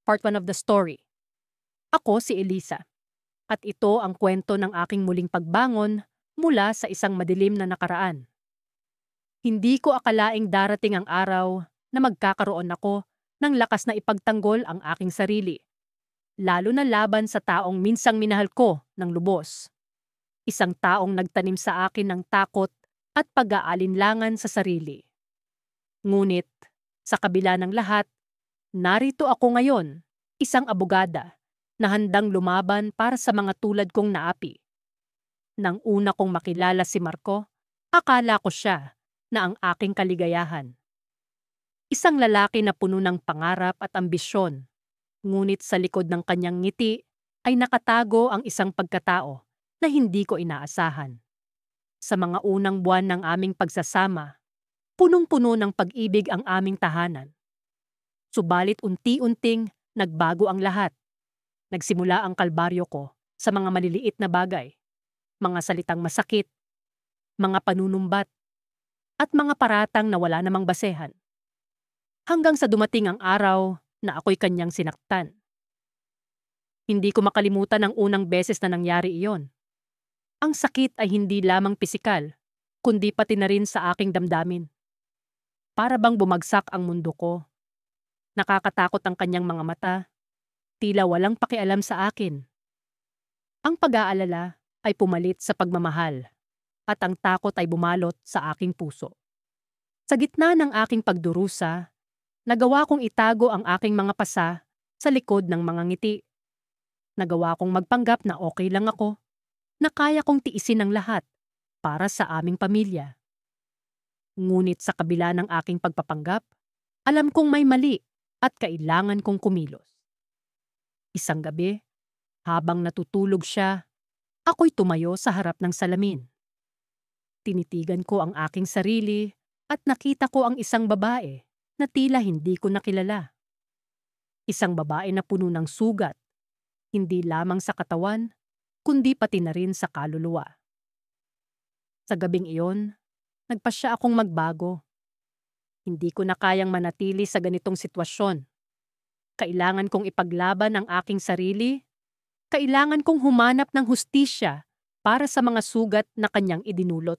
part 1 of the story. Ako si Elisa, at ito ang kwento ng aking muling pagbangon mula sa isang madilim na nakaraan. Hindi ko akalaing darating ang araw na magkakaroon ako ng lakas na ipagtanggol ang aking sarili, lalo na laban sa taong minsang minahal ko ng lubos. Isang taong nagtanim sa akin ng takot at pag-aalinlangan sa sarili. Ngunit, sa kabila ng lahat, narito ako ngayon, isang abogada na handang lumaban para sa mga tulad kong naapi. Nang una kong makilala si Marco, akala ko siya na ang aking kaligayahan. Isang lalaki na puno ng pangarap at ambisyon, ngunit sa likod ng kanyang ngiti ay nakatago ang isang pagkatao na hindi ko inaasahan. Sa mga unang buwan ng aming pagsasama, punong-puno ng pag-ibig ang aming tahanan. Subalit unti-unting nagbago ang lahat. Nagsimula ang kalbaryo ko sa mga maliliit na bagay, mga salitang masakit, mga panunumbat, at mga paratang na wala namang basehan. Hanggang sa dumating ang araw na ako'y kanyang sinaktan. Hindi ko makalimutan ang unang beses na nangyari iyon. Ang sakit ay hindi lamang pisikal, kundi pati na rin sa aking damdamin. Para bang bumagsak ang mundo ko. Nakakatakot ang kanyang mga mata, tila walang pakialam sa akin. Ang pag-aalala ay pumalit sa pagmamahal, at ang takot ay bumalot sa aking puso. Sa gitna ng aking pagdurusa, nagawa kong itago ang aking mga pasa sa likod ng mga ngiti. Nagawa kong magpanggap na okay lang ako, na kaya kong tiisin ang lahat para sa aming pamilya. Ngunit sa kabila ng aking pagpapanggap, alam kong may mali at kailangan kong kumilos. Isang gabi, habang natutulog siya, ako'y tumayo sa harap ng salamin. Tinitigan ko ang aking sarili at nakita ko ang isang babae na tila hindi ko nakilala. Isang babae na puno ng sugat, hindi lamang sa katawan, kundi pati na rin sa kaluluwa. Sa gabing iyon, nagpasya akong magbago. Hindi ko na kayang manatili sa ganitong sitwasyon. Kailangan kong ipaglaban ang aking sarili. Kailangan kong humanap ng hustisya para sa mga sugat na kanyang idinulot.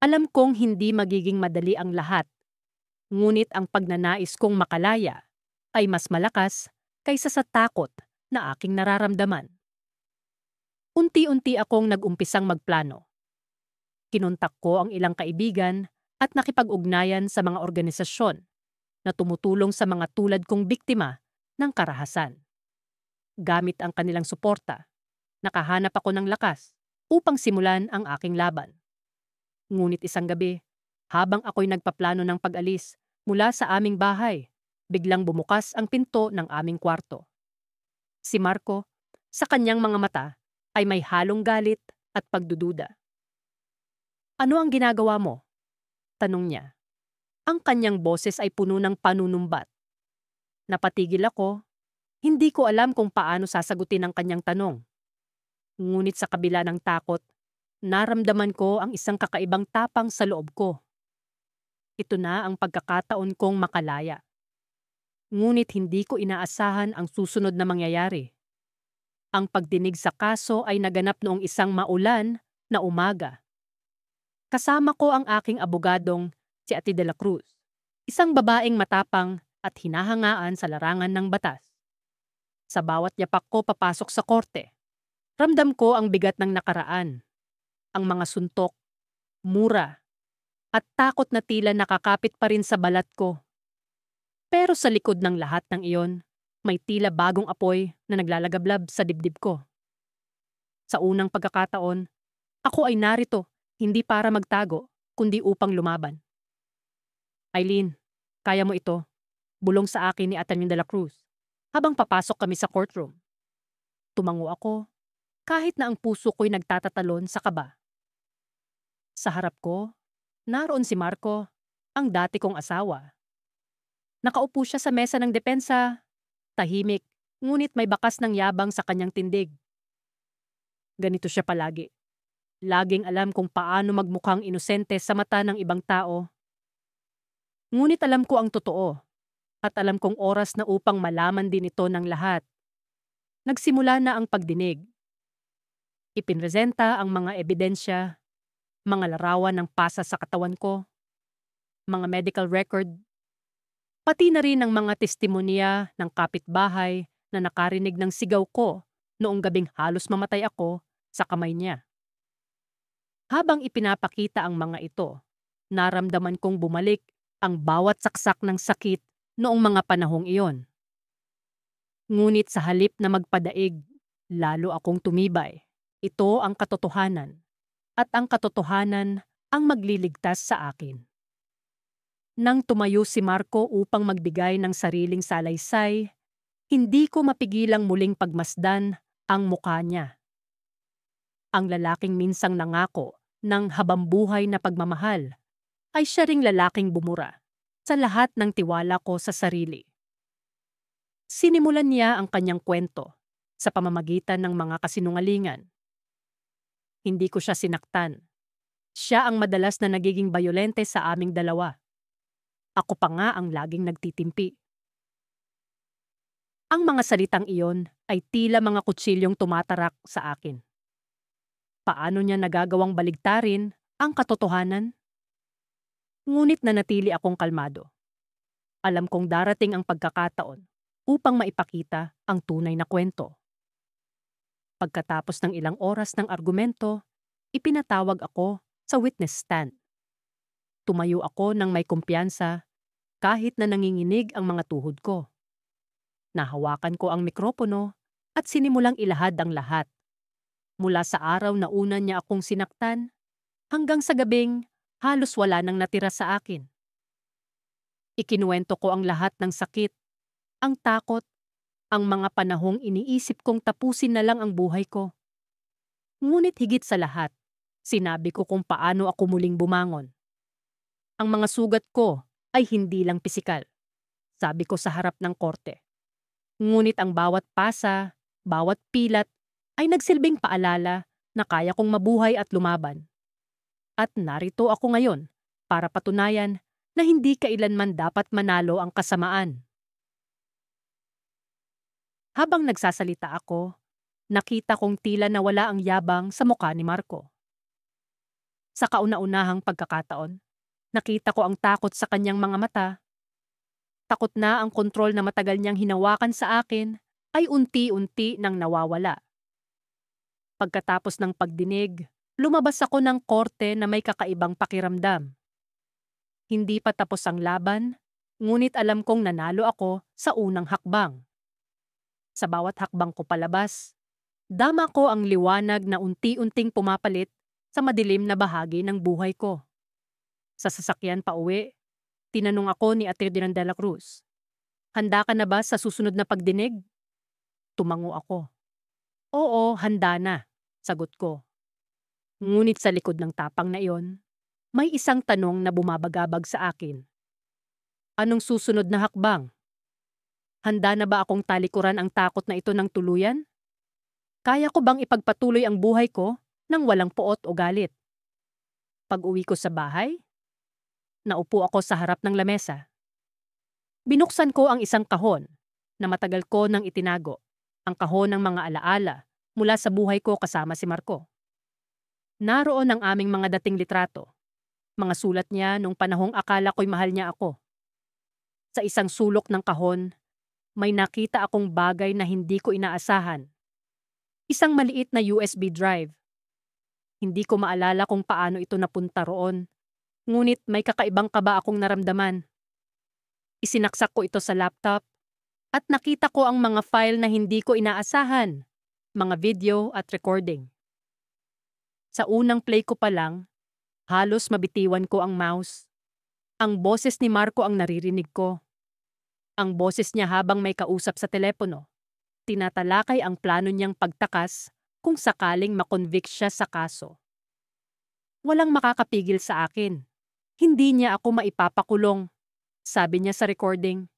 Alam kong hindi magiging madali ang lahat, ngunit ang pagnanais kong makalaya ay mas malakas kaysa sa takot na aking nararamdaman. Unti-unti akong nag-umpisang magplano. Kinontak ko ang ilang kaibigan at nakipag-ugnayan sa mga organisasyon na tumutulong sa mga tulad kong biktima ng karahasan. Gamit ang kanilang suporta, nakahanap ako ng lakas upang simulan ang aking laban. Ngunit isang gabi, habang ako'y nagpaplano ng pag-alis mula sa aming bahay, biglang bumukas ang pinto ng aming kwarto. Si Marco, sa kanyang mga mata, ay may halong galit at pagdududa. "Ano ang ginagawa mo?" tanong niya. Ang kanyang boses ay puno ng panunumbat. Napatigil ako, hindi ko alam kung paano sasagutin ang kanyang tanong. Ngunit sa kabila ng takot, naramdaman ko ang isang kakaibang tapang sa loob ko. Ito na ang pagkakataon kong makalaya. Ngunit hindi ko inaasahan ang susunod na mangyayari. Ang pagdinig sa kaso ay naganap noong isang maulan na umaga. Kasama ko ang aking abogadong si Ate de la Cruz, isang babaeng matapang at hinahangaan sa larangan ng batas. Sa bawat yapak ko papasok sa korte, ramdam ko ang bigat ng nakaraan, ang mga suntok, mura, at takot na tila nakakapit pa rin sa balat ko. Pero sa likod ng lahat ng iyon, may tila bagong apoy na naglalagablab sa dibdib ko. Sa unang pagkakataon, ako ay narito hindi para magtago, kundi upang lumaban. "Eileen, kaya mo ito," bulong sa akin ni Atty. de la Cruz habang papasok kami sa courtroom. Tumango ako, kahit na ang puso ko'y nagtatatalon sa kaba. Sa harap ko, naroon si Marco, ang dati kong asawa. Nakaupo siya sa mesa ng depensa, tahimik, ngunit may bakas ng yabang sa kanyang tindig. Ganito siya palagi. Laging alam kung paano magmukhang inosente sa mata ng ibang tao. Ngunit alam ko ang totoo, At alam kong oras na upang malaman din ito ng lahat. Nagsimula na ang pagdinig. Ipinresenta ang mga ebidensya, mga larawan ng pasa sa katawan ko, mga medical record, pati na rin ang mga testimonya ng kapitbahay na nakarinig ng sigaw ko noong gabing halos mamatay ako sa kamay niya. Habang ipinapakita ang mga ito, naramdaman kong bumalik ang bawat saksak ng sakit noong mga panahong iyon. Ngunit sa halip na magpadaig, lalo akong tumibay. Ito ang katotohanan, at ang katotohanan ang magliligtas sa akin. Nang tumayo si Marco upang magbigay ng sariling salaysay, hindi ko mapigilang muling pagmasdan ang mukha niya. Ang lalaking minsang nangako ng habambuhay na pagmamahal ay siya ring lalaking bumura sa lahat ng tiwala ko sa sarili. Sinimulan niya ang kanyang kwento sa pamamagitan ng mga kasinungalingan. Hindi ko siya sinaktan. Siya ang madalas na nagiging bayolente sa aming dalawa. Ako pa nga ang laging nagtitimpi. Ang mga salitang iyon ay tila mga kutsilyong tumatarak sa akin. Paano niya nagagawang baligtarin ang katotohanan? Ngunit nanatili akong kalmado. Alam kong darating ang pagkakataon upang maipakita ang tunay na kwento. Pagkatapos ng ilang oras ng argumento, ipinatawag ako sa witness stand. Tumayo ako ng may kumpiyansa kahit na nanginginig ang mga tuhod ko. Nahawakan ko ang mikropono at sinimulang ilahad ang lahat. Mula sa araw na una niya akong sinaktan, hanggang sa gabing halos wala nang natira sa akin. Ikinuwento ko ang lahat ng sakit, ang takot, ang mga panahong iniisip kong tapusin na lang ang buhay ko. Ngunit higit sa lahat, sinabi ko kung paano ako muling bumangon. Ang mga sugat ko ay hindi lang pisikal, sabi ko sa harap ng korte. Ngunit ang bawat pasa, bawat pilat ay nagsilbing paalala na kaya kong mabuhay at lumaban. At narito ako ngayon para patunayan na hindi kailanman dapat manalo ang kasamaan. Habang nagsasalita ako, nakita kong tila nawala ang yabang sa mukha ni Marco. Sa kauna-unahang pagkakataon, nakita ko ang takot sa kanyang mga mata. Takot na ang kontrol na matagal niyang hinawakan sa akin ay unti-unti nang nawawala. Pagkatapos ng pagdinig, lumabas ako ng korte na may kakaibang pakiramdam. Hindi pa tapos ang laban, ngunit alam kong nanalo ako sa unang hakbang. Sa bawat hakbang ko palabas, dama ko ang liwanag na unti-unting pumapalit sa madilim na bahagi ng buhay ko. Sa sasakyan pa uwi, tinanong ako ni Ate Ferdinand de la Cruz, "Handa ka na ba sa susunod na pagdinig?" Tumango ako. "Oo, handa na," sagot ko. Ngunit sa likod ng tapang na iyon, may isang tanong na bumabagabag sa akin. Anong susunod na hakbang? Handa na ba akong talikuran ang takot na ito ng tuluyan? Kaya ko bang ipagpatuloy ang buhay ko nang walang poot o galit? Pag-uwi ko sa bahay, naupo ako sa harap ng lamesa. Binuksan ko ang isang kahon na matagal ko nang itinago, ang kahon ng mga alaala mula sa buhay ko kasama si Marco. Naroon ang aming mga dating litrato, mga sulat niya nung panahong akala ko'y mahal niya ako. Sa isang sulok ng kahon, may nakita akong bagay na hindi ko inaasahan. Isang maliit na USB drive. Hindi ko maalala kung paano ito napunta roon, ngunit may kakaibang kaba akong naramdaman. Isinaksak ko ito sa laptop at nakita ko ang mga file na hindi ko inaasahan, mga video at recording. Sa unang play ko pa lang, halos mabitiwan ko ang mouse. Ang boses ni Marco ang naririnig ko. Ang boses niya habang may kausap sa telepono. Tinatalakay ang plano niyang pagtakas kung sakaling makonvict siya sa kaso. Walang makakapigil sa akin. Hindi niya ako maipapakulong, sabi niya sa recording.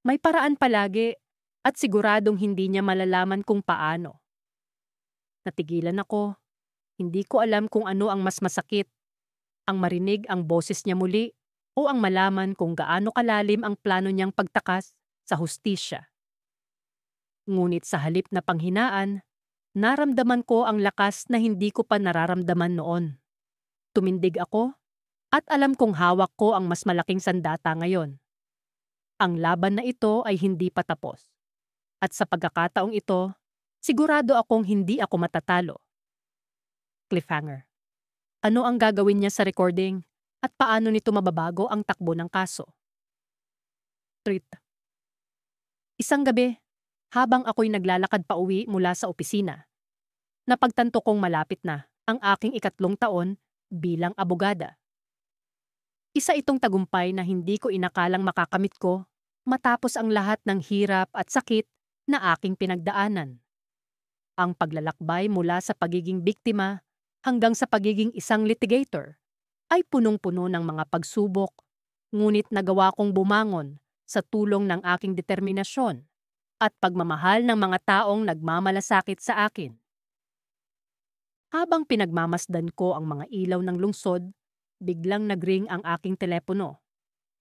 May paraan palagi at siguradong hindi niya malalaman kung paano. Natigilan ako. Hindi ko alam kung ano ang mas masakit. Ang marinig ang boses niya muli o ang malaman kung gaano kalalim ang plano niyang pagtakas sa hustisya. Ngunit sa halip na panghinaan, naramdaman ko ang lakas na hindi ko pa nararamdaman noon. Tumindig ako at alam kong hawak ko ang mas malaking sandata ngayon. Ang laban na ito ay hindi pa tapos. At sa pagkakataong ito, sigurado akong hindi ako matatalo. Cliffhanger. Ano ang gagawin niya sa recording at paano nito mababago ang takbo ng kaso? Treat. Isang gabi, habang ako'y naglalakad pa uwi mula sa opisina, napagtanto kong malapit na ang aking 3 taon bilang abogada. Isa itong tagumpay na hindi ko inakalang makakamit ko matapos ang lahat ng hirap at sakit na aking pinagdaanan. Ang paglalakbay mula sa pagiging biktima hanggang sa pagiging isang litigator ay punong-puno ng mga pagsubok, ngunit nagawa kong bumangon sa tulong ng aking determinasyon at pagmamahal ng mga taong nagmamalasakit sa akin. Habang pinagmamasdan ko ang mga ilaw ng lungsod, biglang nagring ang aking telepono.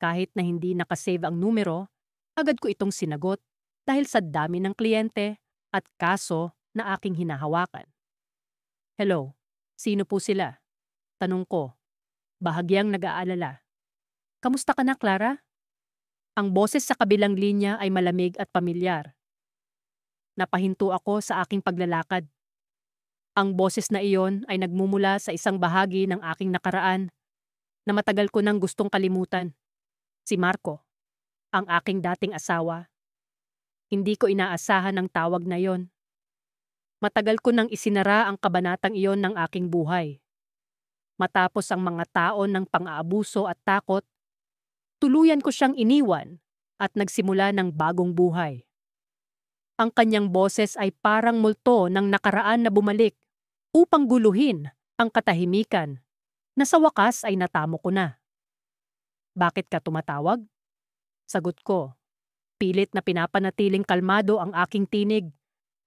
Kahit na hindi nakasave ang numero, agad ko itong sinagot dahil sa dami ng kliyente at kaso na aking hinahawakan. Hello, sino po sila? Tanong ko, bahagyang nag-aalala. Kamusta ka na, Clara? Ang boses sa kabilang linya ay malamig at pamilyar. Napahinto ako sa aking paglalakad. Ang boses na iyon ay nagmumula sa isang bahagi ng aking nakaraan na matagal ko nang gustong kalimutan. Si Marco, ang aking dating asawa. Hindi ko inaasahan ang tawag na iyon. Matagal ko nang isinara ang kabanatang iyon ng aking buhay. Matapos ang mga taon ng pang-aabuso at takot, tuluyan ko siyang iniwan at nagsimula ng bagong buhay. Ang kanyang boses ay parang multo ng nakaraan na bumalik upang guluhin ang katahimikan na sa wakas ay natamo ko na. Bakit ka tumatawag? Sagot ko, pilit na pinapanatiling kalmado ang aking tinig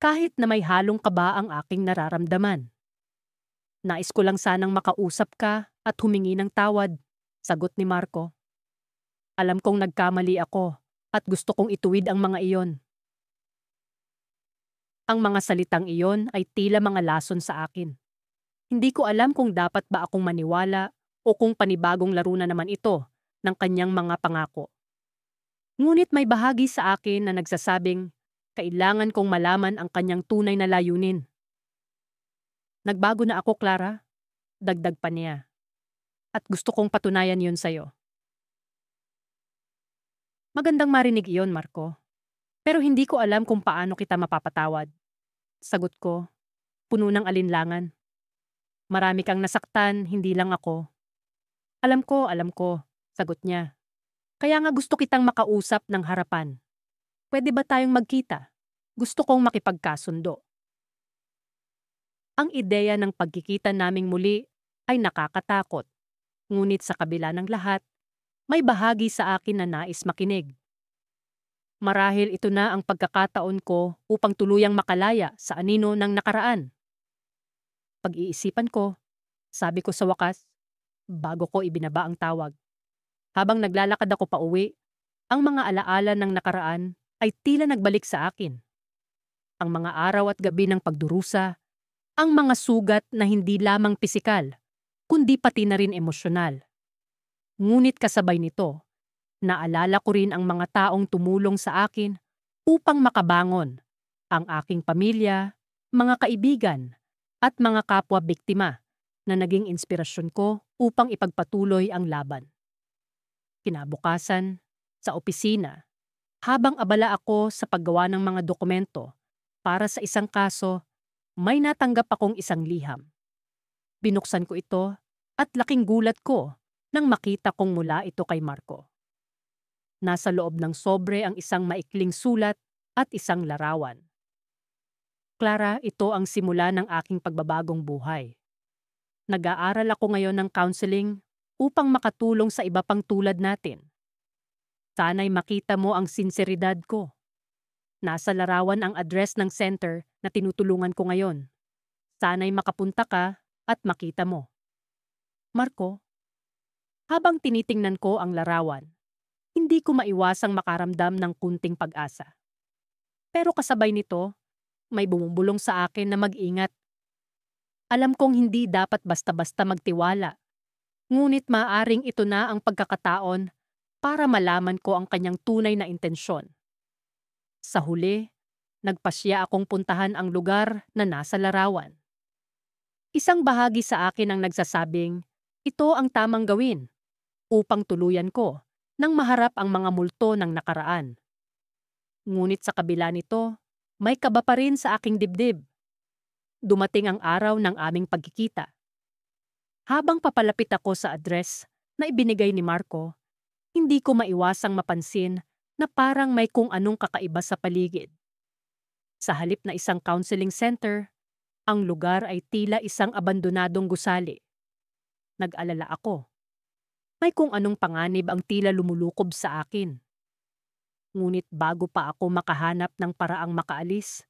kahit na may halong kaba ang aking nararamdaman. Nais ko lang sanang makausap ka at humingi ng tawad, sagot ni Marco. Alam kong nagkamali ako at gusto kong ituwid ang mga iyon. Ang mga salitang iyon ay tila mga lason sa akin. Hindi ko alam kung dapat ba akong maniwala o kung panibagong laro na naman ito ng kanyang mga pangako. Ngunit may bahagi sa akin na nagsasabing kailangan kong malaman ang kanyang tunay na layunin. Nagbago na ako, Clara. Dagdag pa niya. At gusto kong patunayan yun sa'yo. Magandang marinig iyon, Marco. Pero hindi ko alam kung paano kita mapapatawad. Sagot ko, puno ng alinlangan. Marami kang nasaktan, hindi lang ako. Alam ko, sagot niya. Kaya nga gusto kitang makausap ng harapan. Pwede ba tayong magkita? Gusto kong makipagkasundo. Ang ideya ng pagkikita naming muli ay nakakatakot. Ngunit sa kabila ng lahat, may bahagi sa akin na nais makinig. Marahil ito na ang pagkakataon ko upang tuluyang makalaya sa anino ng nakaraan. Pag-iisipan ko, sabi ko sa wakas, bago ko ibinaba ang tawag. Habang naglalakad ako pa uwi, ang mga alaala ng nakaraan ay tila nagbalik sa akin. Ang mga araw at gabi ng pagdurusa, ang mga sugat na hindi lamang pisikal, kundi pati na rin emosyonal. Ngunit kasabay nito, naalala ko rin ang mga taong tumulong sa akin upang makabangon, ang aking pamilya, mga kaibigan, at mga kapwa biktima na naging inspirasyon ko upang ipagpatuloy ang laban. Kinabukasan, sa opisina, habang abala ako sa paggawa ng mga dokumento para sa isang kaso, may natanggap akong isang liham. Binuksan ko ito at laking gulat ko nang makita kong mula ito kay Marco. Nasa loob ng sobre ang isang maikling sulat at isang larawan. Clara, ito ang simula ng aking pagbabagong buhay. Nag-aaral ako ngayon ng counseling upang makatulong sa iba pang tulad natin. Sana'y makita mo ang sinseridad ko. Nasa larawan ang address ng center na tinutulungan ko ngayon. Sana'y makapunta ka at makita mo. Marco, Habang tinitingnan ko ang larawan, hindi ko maiwasang makaramdam ng kunting pag-asa. Pero kasabay nito, may bumubulong sa akin na mag-ingat. Alam kong hindi dapat basta-basta magtiwala, ngunit maaring ito na ang pagkakataon para malaman ko ang kanyang tunay na intensyon. Sa huli, nagpasya akong puntahan ang lugar na nasa larawan. Isang bahagi sa akin ang nagsasabing, ito ang tamang gawin upang tuluyan ko nang maharap ang mga multo ng nakaraan. Ngunit sa kabila nito, may kaba pa rin sa aking dibdib. Dumating ang araw ng aming pagkikita. Habang papalapit ako sa address na ibinigay ni Marco, hindi ko maiwasang mapansin na parang may kung anong kakaiba sa paligid. Sa halip na isang counseling center, ang lugar ay tila isang abandonadong gusali. Nag-alala ako. May kung anong panganib ang tila lumulukob sa akin. Ngunit bago pa ako makahanap ng paraang makaalis,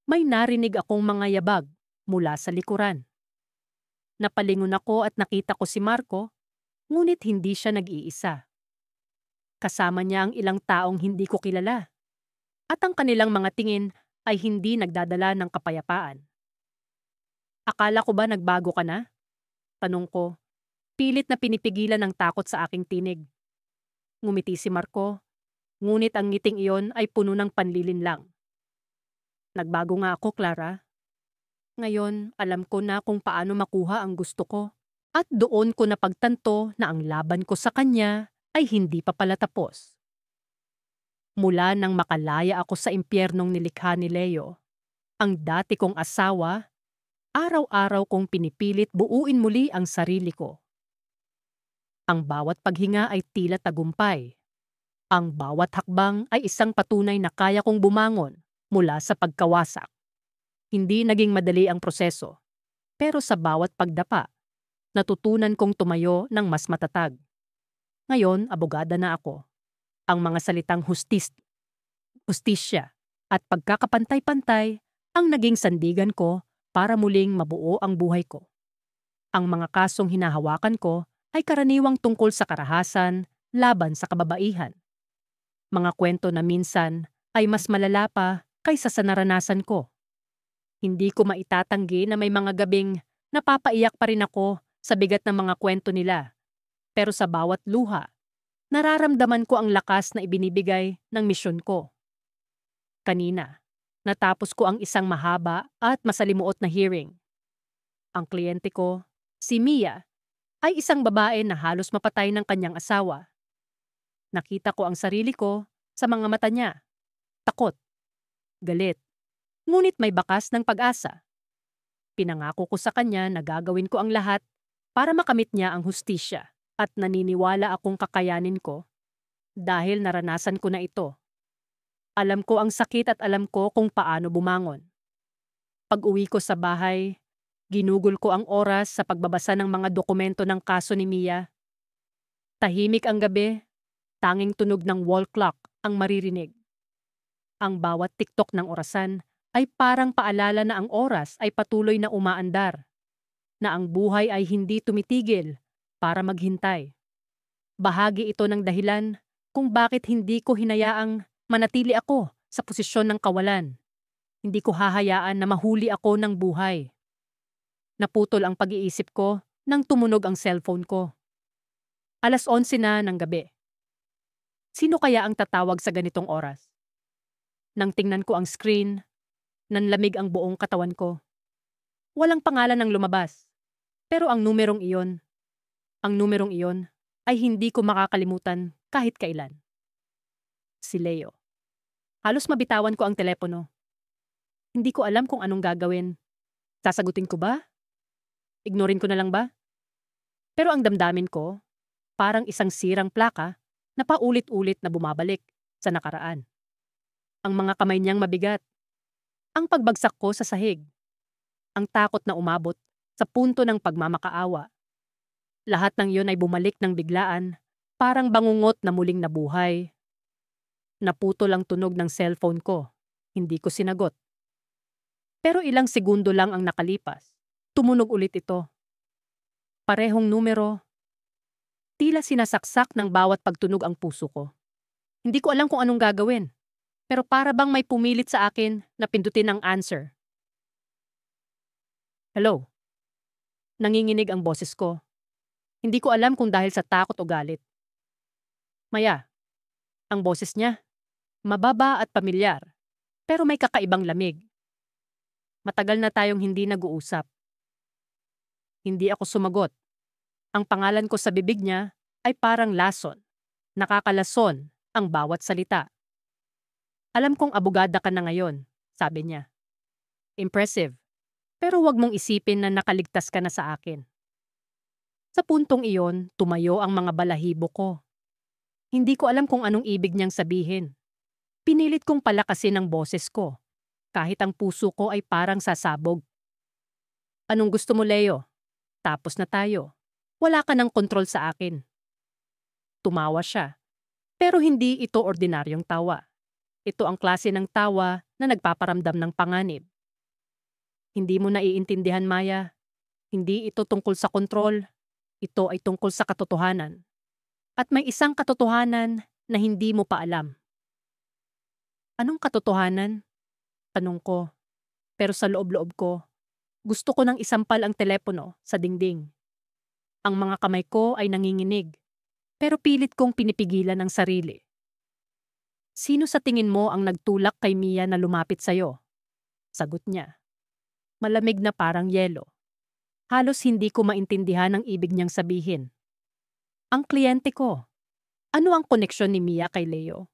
may narinig akong mga yabag mula sa likuran. Napalingon ako at nakita ko si Marco, ngunit hindi siya nag-iisa. Kasama niya ang ilang taong hindi ko kilala. At ang kanilang mga tingin ay hindi nagdadala ng kapayapaan. Akala ko ba nagbago ka na? Tanong ko, pilit na pinipigilan ng takot sa aking tinig. Ngumiti si Marco, ngunit ang ngiting iyon ay puno ng panlilin lang. Nagbago nga ako, Clara. Ngayon, alam ko na kung paano makuha ang gusto ko. At doon ko napagtanto na ang laban ko sa kanya ay hindi pa pala tapos. Mula nang makalaya ako sa impyernong nilikha ni Leo, ang dati kong asawa, araw-araw kong pinipilit buuin muli ang sarili ko. Ang bawat paghinga ay tila tagumpay. Ang bawat hakbang ay isang patunay na kaya kong bumangon mula sa pagkawasak. Hindi naging madali ang proseso, pero sa bawat pagdapa, natutunan kong tumayo ng mas matatag. Ngayon, abogada na ako. Ang mga salitang hustisya at pagkakapantay-pantay ang naging sandigan ko para muling mabuo ang buhay ko. Ang mga kasong hinahawakan ko ay karaniwang tungkol sa karahasan laban sa kababaihan. Mga kwento na minsan ay mas malala pa kaysa sa naranasan ko. Hindi ko maitatanggi na may mga gabing napapaiyak pa rin ako sa bigat ng mga kwento nila. Pero sa bawat luha, nararamdaman ko ang lakas na ibinibigay ng misyon ko. Kanina, natapos ko ang isang mahaba at masalimuot na hearing. Ang kliyente ko, si Mia, ay isang babae na halos mapatay ng kanyang asawa. Nakita ko ang sarili ko sa mga mata niya. Takot, galit, ngunit may bakas ng pag-asa. Pinangako ko sa kanya na gagawin ko ang lahat para makamit niya ang hustisya at naniniwala akong kakayanin ko dahil naranasan ko na ito. Alam ko ang sakit at alam ko kung paano bumangon. Pag-uwi ko sa bahay, ginugol ko ang oras sa pagbabasa ng mga dokumento ng kaso ni Mia. Tahimik ang gabi, tanging tunog ng wall clock ang maririnig. Ang bawat tiktok ng orasan ay parang paalala na ang oras ay patuloy na umaandar, na ang buhay ay hindi tumitigil para maghintay. Bahagi ito ng dahilan kung bakit hindi ko hinayaang manatili ako sa posisyon ng kawalan. Hindi ko hahayaan na mahuli ako ng buhay. Naputol ang pag-iisip ko nang tumunog ang cellphone ko. 11:00 na ng gabi. Sino kaya ang tatawag sa ganitong oras? Nang tingnan ko ang screen, nanlamig ang buong katawan ko. Walang pangalan ang lumabas. Pero ang numerong iyon ay hindi ko makakalimutan kahit kailan. Si Leo. Halos mabitawan ko ang telepono. Hindi ko alam kung anong gagawin. Sasagutin ko ba? Ignorin ko na lang ba? Pero ang damdamin ko, parang isang sirang plaka na paulit-ulit na bumabalik sa nakaraan. Ang mga kamay niyang mabigat. Ang pagbagsak ko sa sahig. Ang takot na umabot sa punto ng pagmamakaawa. Lahat ng iyon ay bumalik ng biglaan, parang bangungot na muling nabuhay. Naputol ang tunog ng cellphone ko. Hindi ko sinagot. Pero ilang segundo lang ang nakalipas. Tumunog ulit ito. Parehong numero, Tila sinasaksak ng bawat pagtunog ang puso ko. Hindi ko alam kung anong gagawin. Pero para bang may pumilit sa akin na pindutin ang answer. Hello? Nanginginig ang boses ko. Hindi ko alam kung dahil sa takot o galit. Maya, ang boses niya. Mababa at pamilyar. Pero may kakaibang lamig. Matagal na tayong hindi nag-uusap. Hindi ako sumagot. Ang pangalan ko sa bibig niya ay parang lason. Nakakalason ang bawat salita. Alam kong abogada ka na ngayon, sabi niya. Impressive. Pero wag mong isipin na nakaligtas ka na sa akin. Sa puntong iyon, tumayo ang mga balahibo ko. Hindi ko alam kung anong ibig niyang sabihin. Pinilit kong palakasin ang boses ko, kahit ang puso ko ay parang sasabog. Anong gusto mo, Leo? Tapos na tayo. Wala ka ng kontrol sa akin. Tumawa siya. Pero hindi ito ordinaryong tawa. Ito ang klase ng tawa na nagpaparamdam ng panganib. Hindi mo naiintindihan, Maya. Hindi ito tungkol sa kontrol. Ito ay tungkol sa katotohanan. At may isang katotohanan na hindi mo pa alam. Anong katotohanan? Tanong ko. Pero sa loob-loob ko, gusto ko nang isampal ang telepono sa dingding. Ang mga kamay ko ay nanginginig. Pero pilit kong pinipigilan ang sarili. Sino sa tingin mo ang nagtulak kay Mia na lumapit sa'yo? Sagot niya. Malamig na parang yelo. Halos hindi ko maintindihan ang ibig niyang sabihin. Ang kliyente ko. Ano ang koneksyon ni Mia kay Leo?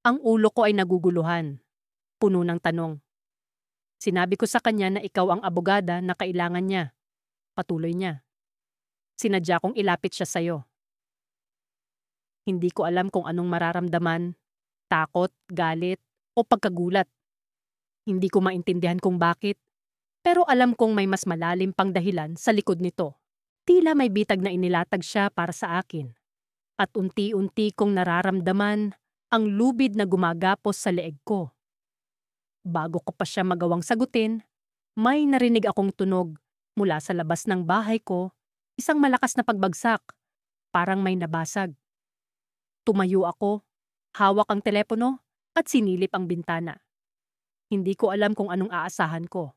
Ang ulo ko ay naguguluhan. Puno ng tanong. Sinabi ko sa kanya na ikaw ang abogada na kailangan niya. Patuloy niya. Sinadya kong ilapit siya sa'yo. Hindi ko alam kung anong mararamdaman, takot, galit, o pagkagulat. Hindi ko maintindihan kung bakit, pero alam kong may mas malalim pang dahilan sa likod nito. Tila may bitag na inilatag siya para sa akin. At unti-unti kong nararamdaman ang lubid na gumagapos sa leeg ko. Bago ko pa siya magawang sagutin, may narinig akong tunog mula sa labas ng bahay ko, isang malakas na pagbagsak, parang may nabasag. Tumayo ako, hawak ang telepono at sinilip ang bintana. Hindi ko alam kung anong aasahan ko,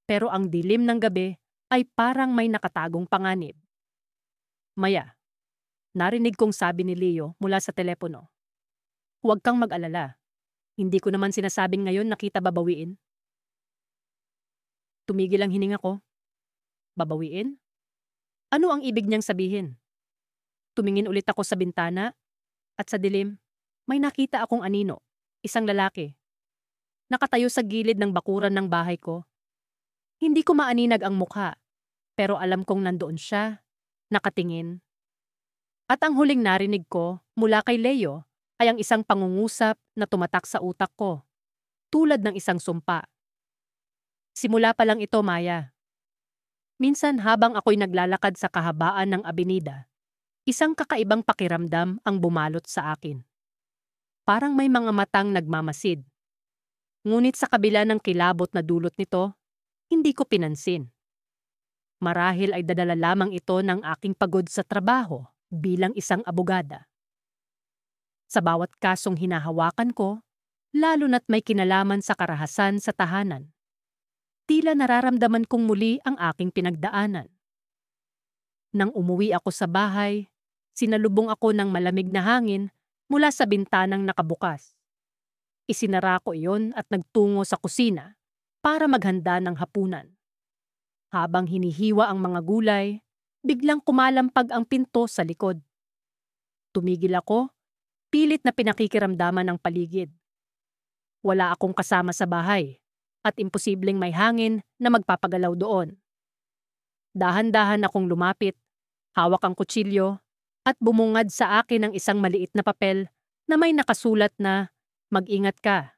pero ang dilim ng gabi ay parang may nakatagong panganib. Maya, narinig kong sabi ni Leo mula sa telepono. Huwag kang mag-alala. Hindi ko naman sinasabing ngayon na kita babawiin. Tumigil ang hininga ko. Babawiin? Ano ang ibig niyang sabihin? Tumingin ulit ako sa bintana at sa dilim, may nakita akong anino, isang lalaki. Nakatayo sa gilid ng bakuran ng bahay ko. Hindi ko maaninag ang mukha, pero alam kong nandoon siya, nakatingin. At ang huling narinig ko mula kay Leo ay ang isang pangungusap na tumatak sa utak ko, tulad ng isang sumpa. Simula pa lang ito, Maya. Minsan habang ako'y naglalakad sa kahabaan ng abenida, isang kakaibang pakiramdam ang bumalot sa akin. Parang may mga matang nagmamasid. Ngunit sa kabila ng kilabot na dulot nito, hindi ko pinansin. Marahil ay dadala lamang ito ng aking pagod sa trabaho bilang isang abogada. Sa bawat kasong hinahawakan ko, lalo na't may kinalaman sa karahasan sa tahanan, tila nararamdaman kong muli ang aking pinagdaanan. Nang umuwi ako sa bahay, sinalubong ako ng malamig na hangin mula sa bintanang nakabukas. Isinara ko iyon at nagtungo sa kusina para maghanda ng hapunan. Habang hinihiwa ang mga gulay, biglang kumalampag ang pinto sa likod. Tumigil ako, pilit na pinakikiramdaman ng paligid. Wala akong kasama sa bahay at imposibleng may hangin na magpapagalaw doon. Dahan-dahan akong lumapit, hawak ang kutsilyo at bumungad sa akin ang isang maliit na papel na may nakasulat na mag-ingat ka.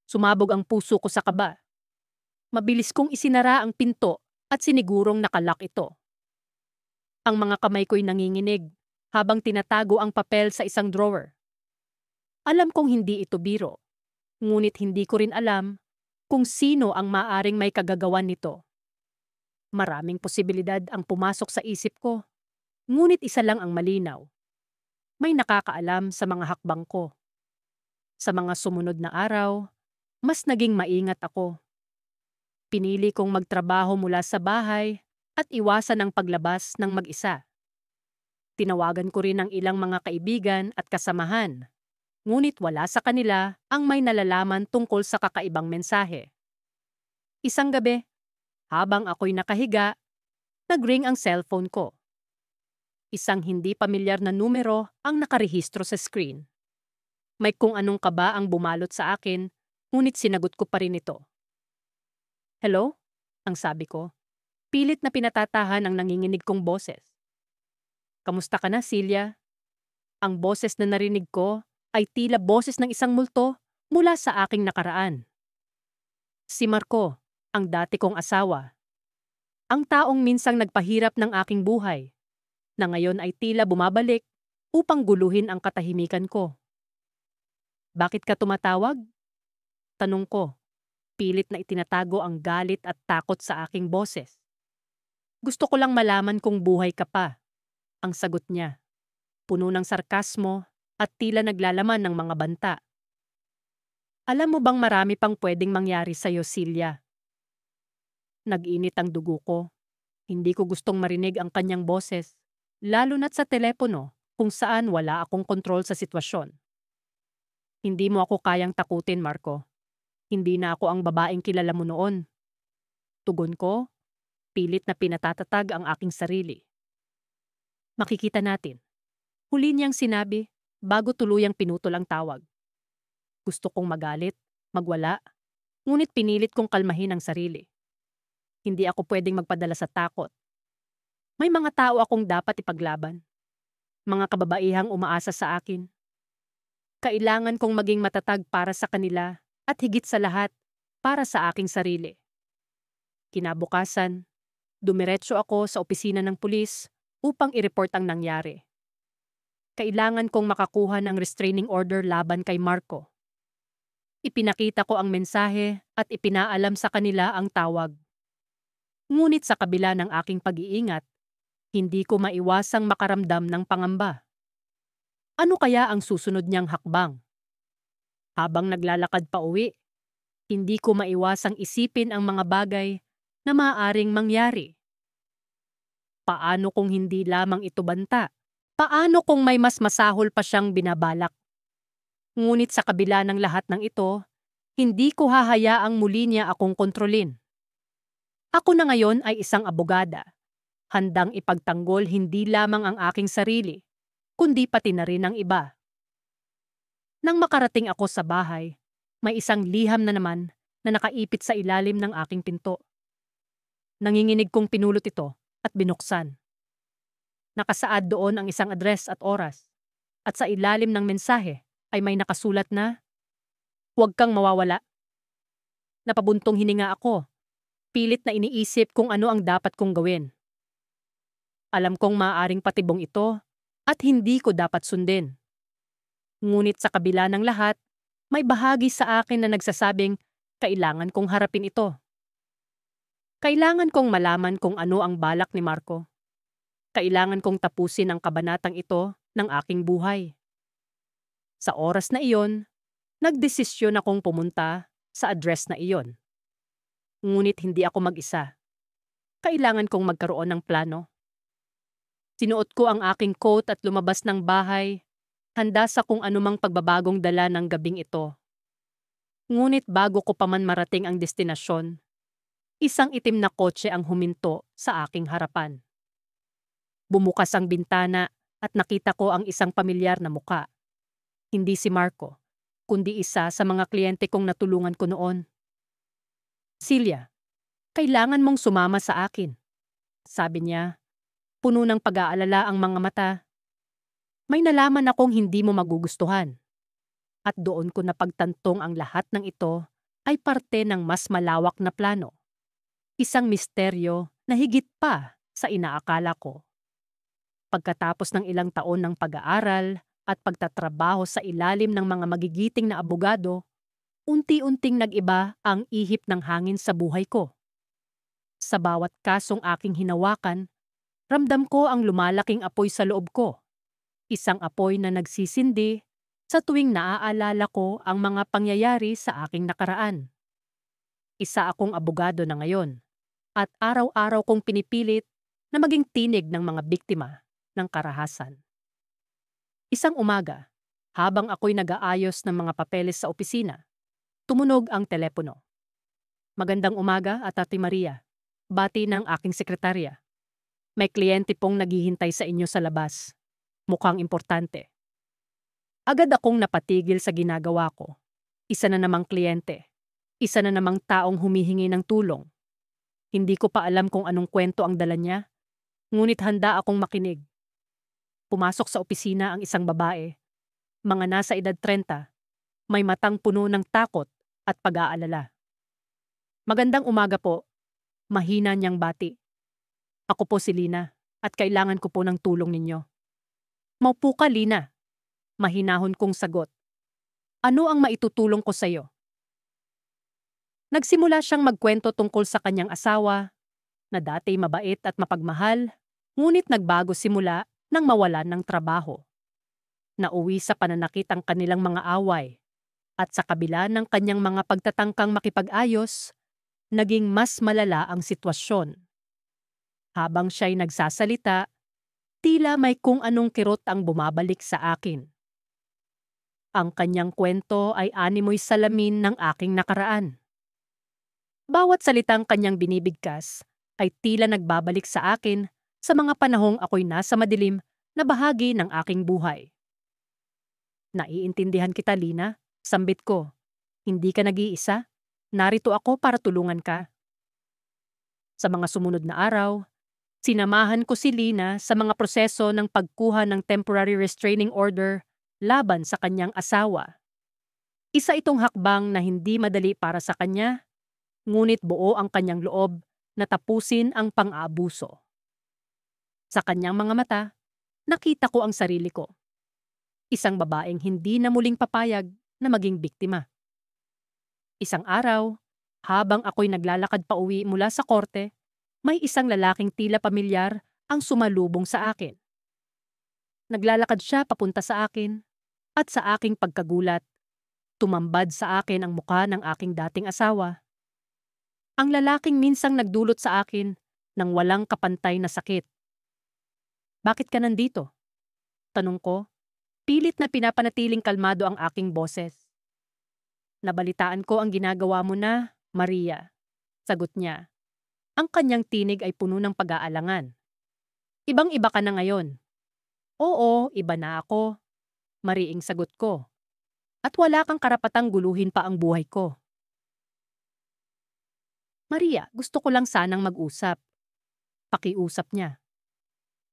Sumabog ang puso ko sa kaba. Mabilis kong isinara ang pinto at sinigurong nakalak ito. Ang mga kamay ko'y nanginginig habang tinatago ang papel sa isang drawer. Alam kong hindi ito biro, ngunit hindi ko rin alam kung sino ang maaring may kagagawan nito. Maraming posibilidad ang pumasok sa isip ko. Ngunit isa lang ang malinaw. May nakakaalam sa mga hakbang ko. Sa mga sumunod na araw, mas naging maingat ako. Pinili kong magtrabaho mula sa bahay at iwasan ang paglabas ng mag-isa. Tinawagan ko rin ang ilang mga kaibigan at kasamahan, ngunit wala sa kanila ang may nalalaman tungkol sa kakaibang mensahe. Isang gabi, habang ako'y nakahiga, nag-ring ang cellphone ko. Isang hindi pamilyar na numero ang nakarehistro sa screen. May kung anong kaba ang bumalot sa akin, ngunit sinagot ko pa rin ito. Hello? Ang sabi ko. Pilit na pinatatahan ang nanginginig kong boses. Kamusta ka na, Celia? Ang boses na narinig ko ay tila boses ng isang multo mula sa aking nakaraan. Si Marco, ang dati kong asawa. Ang taong minsang nagpahirap ng aking buhay, na ngayon ay tila bumabalik upang guluhin ang katahimikan ko. Bakit ka tumatawag? Tanong ko, pilit na itinatago ang galit at takot sa aking boses. Gusto ko lang malaman kung buhay ka pa. Ang sagot niya, puno ng sarkasmo at tila naglalaman ng mga banta. Alam mo bang marami pang pwedeng mangyari sa'yo, Celia? Nag-init ang dugo ko. Hindi ko gustong marinig ang kanyang boses, lalo na't sa telepono kung saan wala akong kontrol sa sitwasyon. Hindi mo ako kayang takutin, Marco. Hindi na ako ang babaeng kilala mo noon. Tugon ko, pilit na pinatatatag ang aking sarili. Makikita natin. Huli niyang sinabi bago tuluyang pinutol ang tawag. Gusto kong magalit, magwala, ngunit pinilit kong kalmahin ang sarili. Hindi ako pwedeng magpadala sa takot. May mga tao akong dapat ipaglaban. Mga kababaihang umaasa sa akin. Kailangan kong maging matatag para sa kanila at higit sa lahat, para sa aking sarili. Kinabukasan, dumiretso ako sa opisina ng pulis upang i-report ang nangyari. Kailangan kong makakuha ng restraining order laban kay Marco. Ipinakita ko ang mensahe at ipinaalam sa kanila ang tawag. Ngunit sa kabila ng aking pag-iingat, hindi ko maiwasang makaramdam ng pangamba. Ano kaya ang susunod niyang hakbang? Habang naglalakad pa uwi, hindi ko maiwasang isipin ang mga bagay na maaaring mangyari. Paano kung hindi lamang ito banta? Paano kung may mas masahol pa siyang binabalak? Ngunit sa kabila ng lahat ng ito, hindi ko hahayaang muli niya akong kontrolin. Ako na ngayon ay isang abogada, handang ipagtanggol hindi lamang ang aking sarili, kundi pati na rin ang iba. Nang makarating ako sa bahay, may isang liham na naman na nakaipit sa ilalim ng aking pinto. Nanginginig kong pinulot ito at binuksan. Nakasaad doon ang isang address at oras, at sa ilalim ng mensahe ay may nakasulat na, "Huwag kang mawawala." Napabuntong hininga ako, pilit na iniisip kung ano ang dapat kong gawin. Alam kong maaaring patibong ito at hindi ko dapat sundin. Ngunit sa kabila ng lahat, may bahagi sa akin na nagsasabing kailangan kong harapin ito. Kailangan kong malaman kung ano ang balak ni Marco. Kailangan kong tapusin ang kabanatang ito ng aking buhay. Sa oras na iyon, nagdesisyon akong pumunta sa address na iyon. Ngunit hindi ako mag-isa. Kailangan kong magkaroon ng plano. Sinuot ko ang aking coat at lumabas ng bahay, handa sa kung anumang pagbabagong dala ng gabing ito. Ngunit bago ko pa man marating ang destinasyon, isang itim na kotse ang huminto sa aking harapan. Bumukas ang bintana at nakita ko ang isang pamilyar na muka. Hindi si Marco, kundi isa sa mga kliyente kong natulungan ko noon. "Celia, kailangan mong sumama sa akin," sabi niya. Puno ng pag-aalala ang mga mata. "May nalaman akong hindi mo magugustuhan." At doon ko napagtantong ang lahat ng ito ay parte ng mas malawak na plano. Isang misteryo na higit pa sa inaakala ko. Pagkatapos ng ilang taon ng pag-aaral at pagtatrabaho sa ilalim ng mga magigiting na abogado, unti-unting nag-iba ang ihip ng hangin sa buhay ko. Sa bawat kasong aking hinawakan, Ramdam ko ang lumalaking apoy sa loob ko. Isang apoy na nagsisindi sa tuwing naaalala ko ang mga pangyayari sa aking nakaraan. Isa akong abogado na ngayon at araw-araw kong pinipilit na maging tinig ng mga biktima ng karahasan. Isang umaga, habang ako'y nag-aayos ng mga papeles sa opisina, tumunog ang telepono. Magandang umaga at Ate Maria. Bati ng aking sekretarya. May kliyente pong naghihintay sa inyo sa labas. Mukhang importante. Agad akong napatigil sa ginagawa ko. Isa na namang kliyente. Isa na namang taong humihingi ng tulong. Hindi ko pa alam kung anong kwento ang dala niya, ngunit handa akong makinig. Pumasok sa opisina ang isang babae. Mga nasa edad 30, may matang puno ng takot at pag-aalala. Magandang umaga po. Mahina niyang bati. Ako po si Lina at kailangan ko po ng tulong ninyo. Maupo ka, Lina. Mahinahon kong sagot. Ano ang maitutulong ko sa iyo? Nagsimula siyang magkwento tungkol sa kanyang asawa, na dati mabait at mapagmahal, ngunit nagbago simula nang mawalan ng trabaho. Nauwi sa pananakit ang kanilang mga away, at sa kabila ng kanyang mga pagtatangkang makipag-ayos, naging mas malala ang sitwasyon. Habang siya'y nagsasalita, tila may kung anong kirot ang bumabalik sa akin. Ang kanyang kwento ay animoy salamin ng aking nakaraan. Bawat salitang kanyang binibigkas ay tila nagbabalik sa akin sa mga panahong ako'y nasa madilim na bahagi ng aking buhay. Naiintindihan kita, Lina. Sambit ko. Hindi ka nag-iisa. Narito ako para tulungan ka. Sa mga sumunod na araw, sinamahan ko si Lina sa mga proseso ng pagkuha ng temporary restraining order laban sa kanyang asawa. Isa itong hakbang na hindi madali para sa kanya, ngunit buo ang kanyang loob na tapusin ang pang-aabuso. Sa kanyang mga mata, nakita ko ang sarili ko. Isang babaeng hindi na muling papayag na maging biktima. Isang araw, habang ako'y naglalakad pa uwi mula sa korte, may isang lalaking tila pamilyar ang sumalubong sa akin. Naglalakad siya papunta sa akin, at sa aking pagkagulat, tumambad sa akin ang mukha ng aking dating asawa. Ang lalaking minsang nagdulot sa akin ng walang kapantay na sakit. Bakit ka nandito? Tanong ko, pilit na pinapanatiling kalmado ang aking boses. Nabalitaan ko ang ginagawa mo na, Maria. Sagot niya. Ang kanyang tinig ay puno ng pag-aalangan. Ibang-iba ka na ngayon. Oo, iba na ako. Mariing sagot ko. At wala kang karapatang guluhin pa ang buhay ko. Maria, gusto ko lang sanang mag-usap. Pakiusap niya.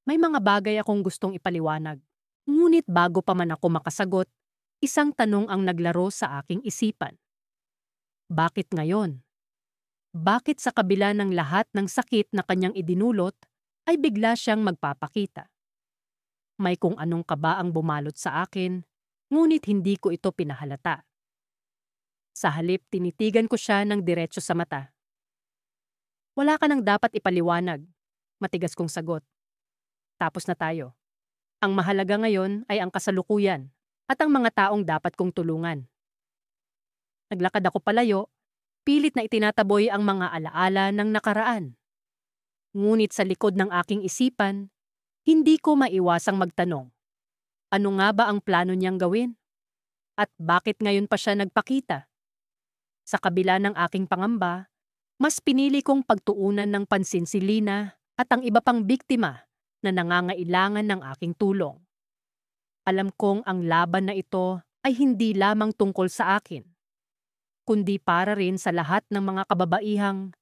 May mga bagay akong gustong ipaliwanag. Ngunit bago pa man ako makasagot, isang tanong ang naglaro sa aking isipan. Bakit ngayon? Bakit sa kabila ng lahat ng sakit na kanyang idinulot, ay bigla siyang magpapakita? May kung anong kaba ang bumalot sa akin, ngunit hindi ko ito pinahalata. Sa halip, tinitigan ko siya ng diretso sa mata. Wala ka nang dapat ipaliwanag, matigas kong sagot. Tapos na tayo. Ang mahalaga ngayon ay ang kasalukuyan at ang mga taong dapat kong tulungan. Naglakad ako palayo, pilit na itinataboy ang mga alaala ng nakaraan. Ngunit sa likod ng aking isipan, hindi ko maiwasang magtanong. Ano nga ba ang plano niyang gawin? At bakit ngayon pa siya nagpakita? Sa kabila ng aking pangamba, mas pinili kong pagtuunan ng pansin si Lina at ang iba pang biktima na nangangailangan ng aking tulong. Alam kong ang laban na ito ay hindi lamang tungkol sa akin, kundi para rin sa lahat ng mga kababaihang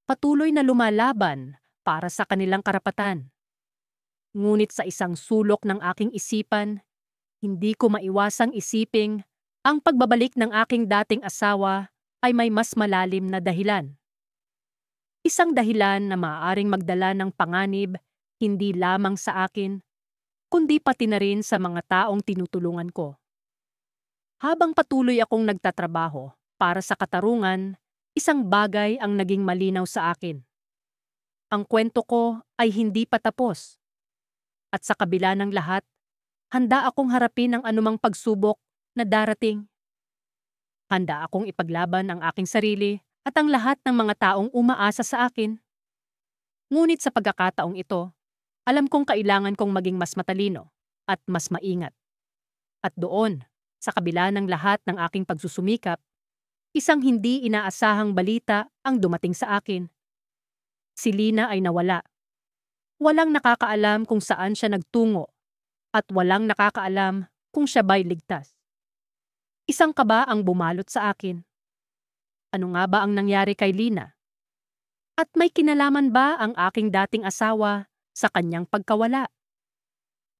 patuloy na lumalaban para sa kanilang karapatan. Ngunit sa isang sulok ng aking isipan, hindi ko maiwasang isiping ang pagbabalik ng aking dating asawa ay may mas malalim na dahilan. Isang dahilan na maaaring magdala ng panganib hindi lamang sa akin, kundi pati na rin sa mga taong tinutulungan ko. Habang patuloy akong nagtatrabaho para sa katarungan, isang bagay ang naging malinaw sa akin. Ang kwento ko ay hindi pa tapos. At sa kabila ng lahat, handa akong harapin ang anumang pagsubok na darating. Handa akong ipaglaban ang aking sarili at ang lahat ng mga taong umaasa sa akin. Ngunit sa pagkakataong ito, alam kong kailangan kong maging mas matalino at mas maingat. At doon, sa kabila ng lahat ng aking pagsusumikap, isang hindi inaasahang balita ang dumating sa akin. Si Lina ay nawala. Walang nakakaalam kung saan siya nagtungo at walang nakakaalam kung siya ba'y ligtas. Isang kaba ang bumalot sa akin. Ano nga ba ang nangyari kay Lina? At may kinalaman ba ang aking dating asawa sa kanyang pagkawala?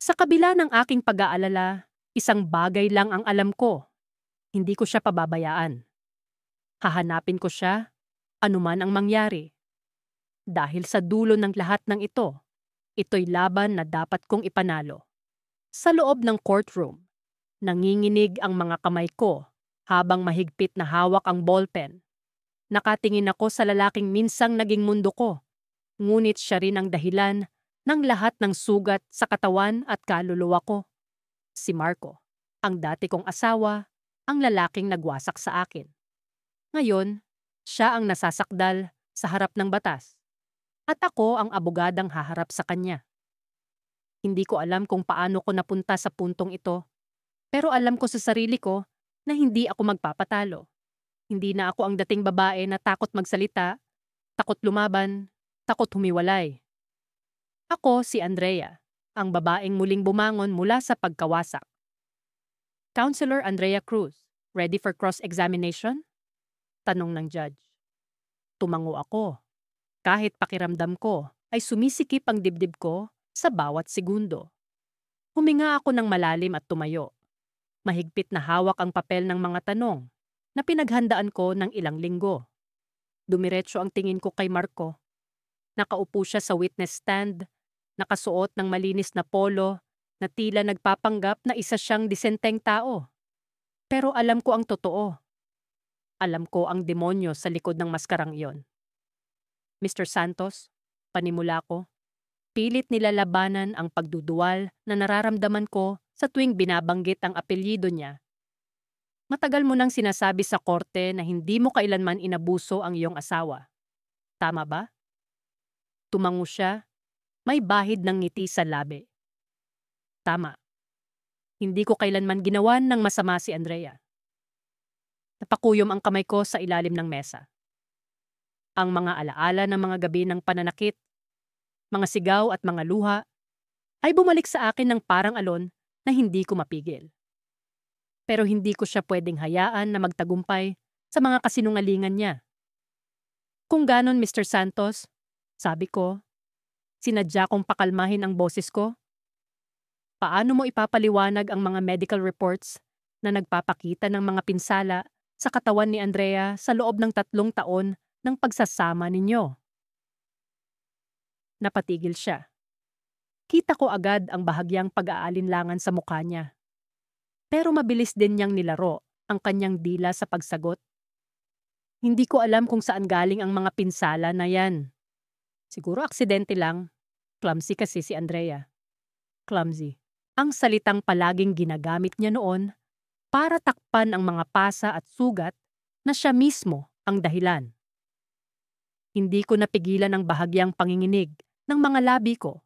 Sa kabila ng aking pag-aalala, isang bagay lang ang alam ko. Hindi ko siya pababayaan. Hahanapin ko siya, anuman ang mangyari. Dahil sa dulo ng lahat ng ito, ito'y laban na dapat kong ipanalo. Sa loob ng courtroom, nanginginig ang mga kamay ko habang mahigpit na hawak ang ballpen. Nakatingin ako sa lalaking minsang naging mundo ko, ngunit siya rin ang dahilan ng lahat ng sugat sa katawan at kaluluwa ko. Si Marco, ang dati kong asawa, ang lalaking nagwasak sa akin. Ngayon, siya ang nasasakdal sa harap ng batas. At ako ang abogadang haharap sa kanya. Hindi ko alam kung paano ko napunta sa puntong ito, pero alam ko sa sarili ko na hindi ako magpapatalo. Hindi na ako ang dating babae na takot magsalita, takot lumaban, takot humiwalay. Ako si Andrea, ang babaeng muling bumangon mula sa pagkawasak. Counselor Andrea Cruz, ready for cross-examination? Tanong ng judge. Tumango ako. Kahit pakiramdam ko ay sumisikip ang dibdib ko sa bawat segundo. Huminga ako ng malalim at tumayo. Mahigpit na hawak ang papel ng mga tanong na pinaghandaan ko ng ilang linggo. Dumiretso ang tingin ko kay Marco. Nakaupo siya sa witness stand, nakasuot ng malinis na polo na tila nagpapanggap na isa siyang disenteng tao. Pero alam ko ang totoo. Alam ko ang demonyo sa likod ng maskarang iyon. Mr. Santos, panimula ko, pilit nilalabanan ang pagduduwal na nararamdaman ko sa tuwing binabanggit ang apelyido niya. Matagal mo nang sinasabi sa korte na hindi mo kailanman inabuso ang iyong asawa. Tama ba? Tumango siya, may bahid ng ngiti sa labi. Tama. Hindi ko kailanman ginawan ng masama si Andrea. Napakuyom ang kamay ko sa ilalim ng mesa. Ang mga alaala ng mga gabi ng pananakit, mga sigaw at mga luha, ay bumalik sa akin ng parang alon na hindi ko mapigil. Pero hindi ko siya pwedeng hayaan na magtagumpay sa mga kasinungalingan niya. Kung ganon, Mr. Santos, sabi ko, sinadya kong pakalmahin ang boses ko. Paano mo ipapaliwanag ang mga medical reports na nagpapakita ng mga pinsala sa katawan ni Andrea sa loob ng 3 taon ng pagsasama ninyo? Napatigil siya. Kita ko agad ang bahagyang pag-aalinlangan sa mukha niya. Pero mabilis din niyang nilaro ang kanyang dila sa pagsagot. Hindi ko alam kung saan galing ang mga pinsala na yan. Siguro aksidente lang. Clumsy kasi si Andrea. Clumsy. Ang salitang palaging ginagamit niya noon para takpan ang mga pasa at sugat na siya mismo ang dahilan. Hindi ko napigilan ang bahagyang panginginig ng mga labi ko.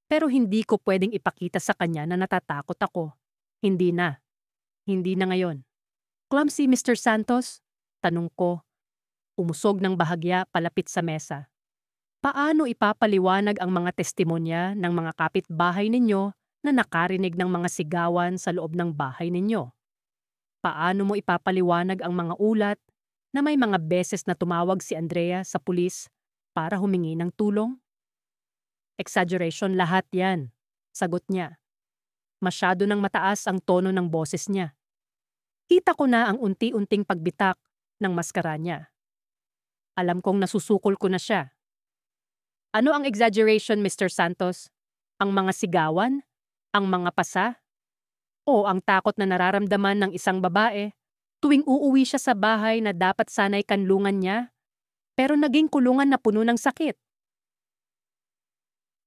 Pero hindi ko pwedeng ipakita sa kanya na natatakot ako. Hindi na. Hindi na ngayon. Clumsy, Mr. Santos? Tanong ko. Umusog ng bahagya palapit sa mesa. Paano ipapaliwanag ang mga testimonya ng mga kapitbahay ninyo na nakarinig ng mga sigawan sa loob ng bahay ninyo? Paano mo ipapaliwanag ang mga ulat na may mga beses na tumawag si Andrea sa pulis para humingi ng tulong? Exaggeration lahat yan, sagot niya. Masyado nang mataas ang tono ng boses niya. Kita ko na ang unti-unting pagbitak ng maskara niya. Alam kong nasusukol ko na siya. Ano ang exaggeration, Mr. Santos? Ang mga sigawan? Ang mga pasa? O ang takot na nararamdaman ng isang babae tuwing uuwi siya sa bahay na dapat sanay kanlungan niya, pero naging kulungan na puno ng sakit?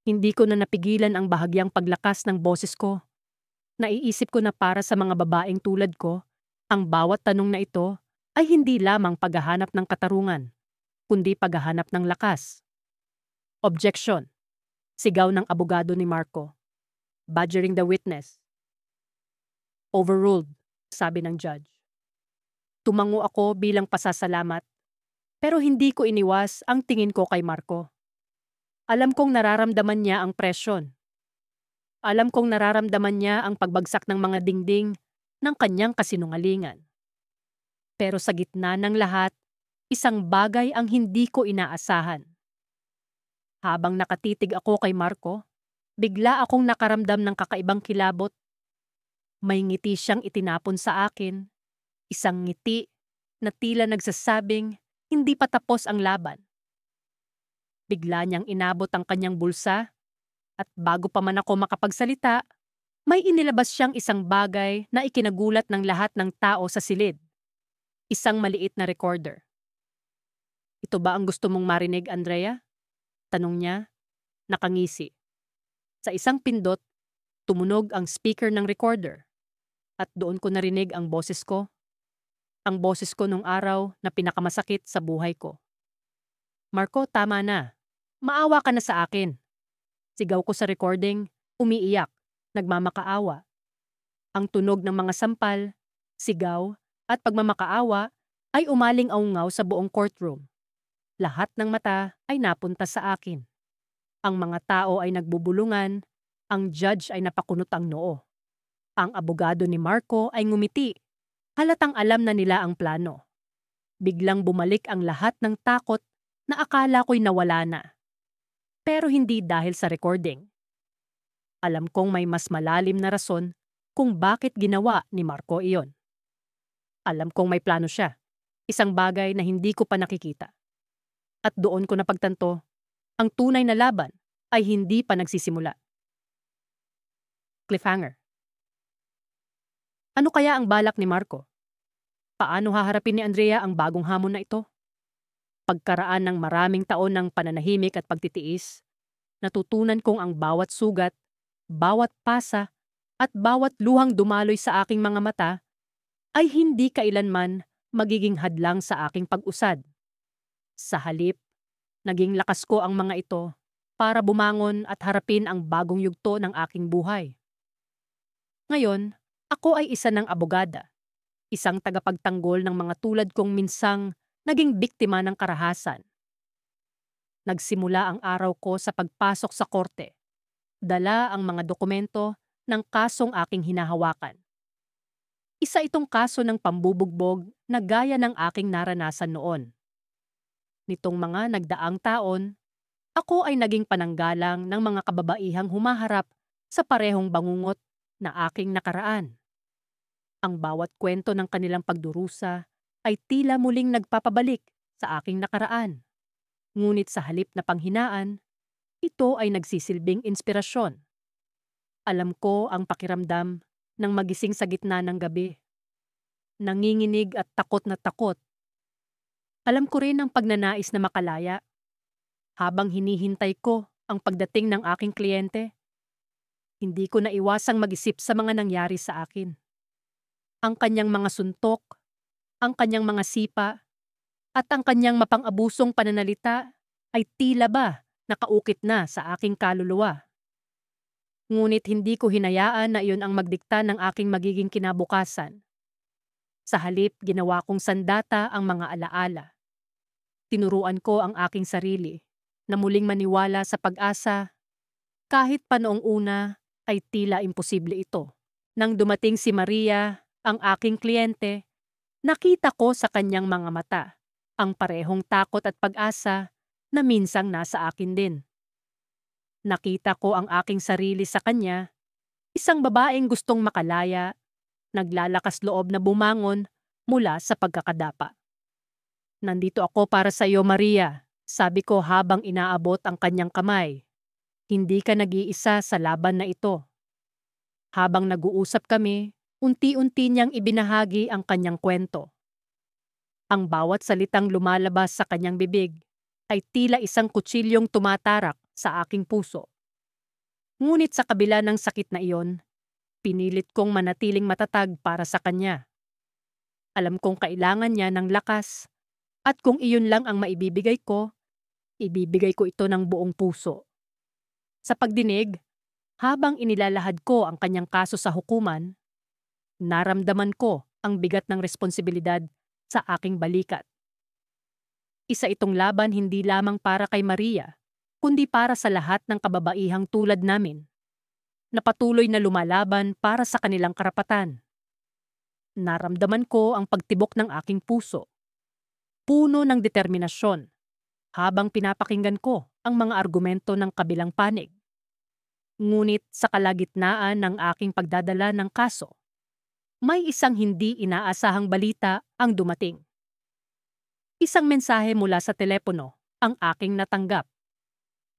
Hindi ko na napigilan ang bahagyang paglakas ng boses ko. Naiisip ko na para sa mga babaeng tulad ko, ang bawat tanong na ito ay hindi lamang paghahanap ng katarungan, kundi paghahanap ng lakas. Objection. Sigaw ng abogado ni Marco. Badgering the witness. Overruled, sabi ng judge. Tumango ako bilang pasasalamat, pero hindi ko iniwas ang tingin ko kay Marco. Alam kong nararamdaman niya ang presyon. Alam kong nararamdaman niya ang pagbagsak ng mga dingding ng kanyang kasinungalingan. Pero sa gitna ng lahat, isang bagay ang hindi ko inaasahan. Habang nakatitig ako kay Marco, bigla akong nakaramdam ng kakaibang kilabot. May ngiti siyang itinapon sa akin, isang ngiti na tila nagsasabing hindi pa tapos ang laban. Bigla niyang inabot ang kanyang bulsa at bago pa man ako makapagsalita, may inilabas siyang isang bagay na ikinagulat ng lahat ng tao sa silid. Isang maliit na recorder. Ito ba ang gusto mong marinig, Andrea? Tanong niya, nakangisi. Sa isang pindot, tumunog ang speaker ng recorder at doon ko narinig ang boses ko. Ang boses ko nung araw na pinakamasakit sa buhay ko. Marco, tama na. Maawa ka na sa akin. Sigaw ko sa recording, umiiyak, nagmamakaawa. Ang tunog ng mga sampal, sigaw, at pagmamakaawa ay umaling-aungaw sa buong courtroom. Lahat ng mata ay napunta sa akin. Ang mga tao ay nagbubulungan, ang judge ay napakunot ang noo. Ang abogado ni Marco ay ngumiti. Halatang alam na nila ang plano. Biglang bumalik ang lahat ng takot na akala ko'y nawala na. Pero hindi dahil sa recording. Alam kong may mas malalim na rason kung bakit ginawa ni Marco iyon. Alam kong may plano siya, isang bagay na hindi ko pa nakikita. At doon ko napagtanto, ang tunay na laban ay hindi pa nagsisimula. Cliffhanger. Ano kaya ang balak ni Marco? Paano haharapin ni Andrea ang bagong hamon na ito? Pagkaraan ng maraming taon ng pananahimik at pagtitiis, natutunan kong ang bawat sugat, bawat pasa, at bawat luhang dumaloy sa aking mga mata ay hindi kailanman magiging hadlang sa aking pag-usad. Sa halip, naging lakas ko ang mga ito para bumangon at harapin ang bagong yugto ng aking buhay. Ngayon, ako ay isa ng abogada, isang tagapagtanggol ng mga tulad kong minsang naging biktima ng karahasan. Nagsimula ang araw ko sa pagpasok sa korte. Dala ang mga dokumento ng kasong aking hinahawakan. Isa itong kaso ng pambubugbog na gaya ng aking naranasan noon. Nitong mga nagdaang taon, ako ay naging pananggalang ng mga kababaihang humaharap sa parehong bangungot na aking nakaraan. Ang bawat kwento ng kanilang pagdurusa ay tila muling nagpapabalik sa aking nakaraan. Ngunit sa halip na panghinaan, ito ay nagsisilbing inspirasyon. Alam ko ang pakiramdam ng magising sa gitna ng gabi. Nanginginig at takot na takot. Alam ko rin ang pagnanais na makalaya. Habang hinihintay ko ang pagdating ng aking kliyente, hindi ko naiwasang mag-isip sa mga nangyari sa akin. Ang kanyang mga suntok, ang kanyang mga sipa, at ang kanyang mapang-abusong pananalita ay tila ba nakaukit na sa aking kaluluwa. Ngunit hindi ko hinayaan na iyon ang magdikta ng aking magiging kinabukasan. Sa halip, ginawa kong sandata ang mga alaala. Tinuruan ko ang aking sarili na muling maniwala sa pag-asa kahit pa noong una ay tila imposible ito. Nang dumating si Maria, ang aking kliyente, nakita ko sa kanyang mga mata ang parehong takot at pag-asa na minsang nasa akin din. Nakita ko ang aking sarili sa kanya, isang babaeng gustong makalaya, naglalakas loob na bumangon mula sa pagkakadapa. Nandito ako para sa iyo, Maria, sabi ko habang inaabot ang kanyang kamay. Hindi ka nag-iisa sa laban na ito. Habang nag-uusap kami, unti-unti niyang ibinahagi ang kanyang kwento. Ang bawat salitang lumalabas sa kanyang bibig ay tila isang kutsilyong tumatarak sa aking puso. Ngunit sa kabila ng sakit na iyon, pinilit kong manatiling matatag para sa kanya. Alam kong kailangan niya ng lakas at kung iyon lang ang maibibigay ko, ibibigay ko ito ng buong puso. Sa pagdinig, habang inilalahad ko ang kanyang kaso sa hukuman, naramdaman ko ang bigat ng responsibilidad sa aking balikat. Isa itong laban hindi lamang para kay Maria, kundi para sa lahat ng kababaihang tulad namin, na patuloy na lumalaban para sa kanilang karapatan. Naramdaman ko ang pagtibok ng aking puso, puno ng determinasyon, habang pinapakinggan ko ang mga argumento ng kabilang panig. Ngunit sa kalagitnaan ng aking pagdadala ng kaso, may isang hindi inaasahang balita ang dumating. Isang mensahe mula sa telepono ang aking natanggap.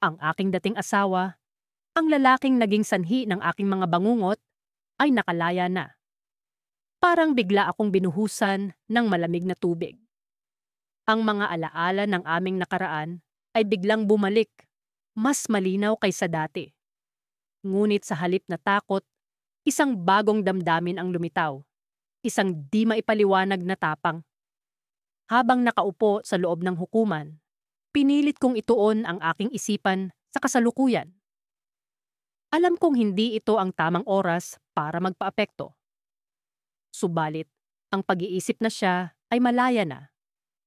Ang aking dating asawa, ang lalaking naging sanhi ng aking mga bangungot, ay nakalaya na. Parang bigla akong binuhusan ng malamig na tubig. Ang mga alaala ng aming nakaraan ay biglang bumalik, mas malinaw kaysa dati. Ngunit sa halip na takot, isang bagong damdamin ang lumitaw, isang di maipaliwanag na tapang. Habang nakaupo sa loob ng hukuman, pinilit kong ituon ang aking isipan sa kasalukuyan. Alam kong hindi ito ang tamang oras para magpaapekto. Subalit, ang pag-iisip na siya ay malaya na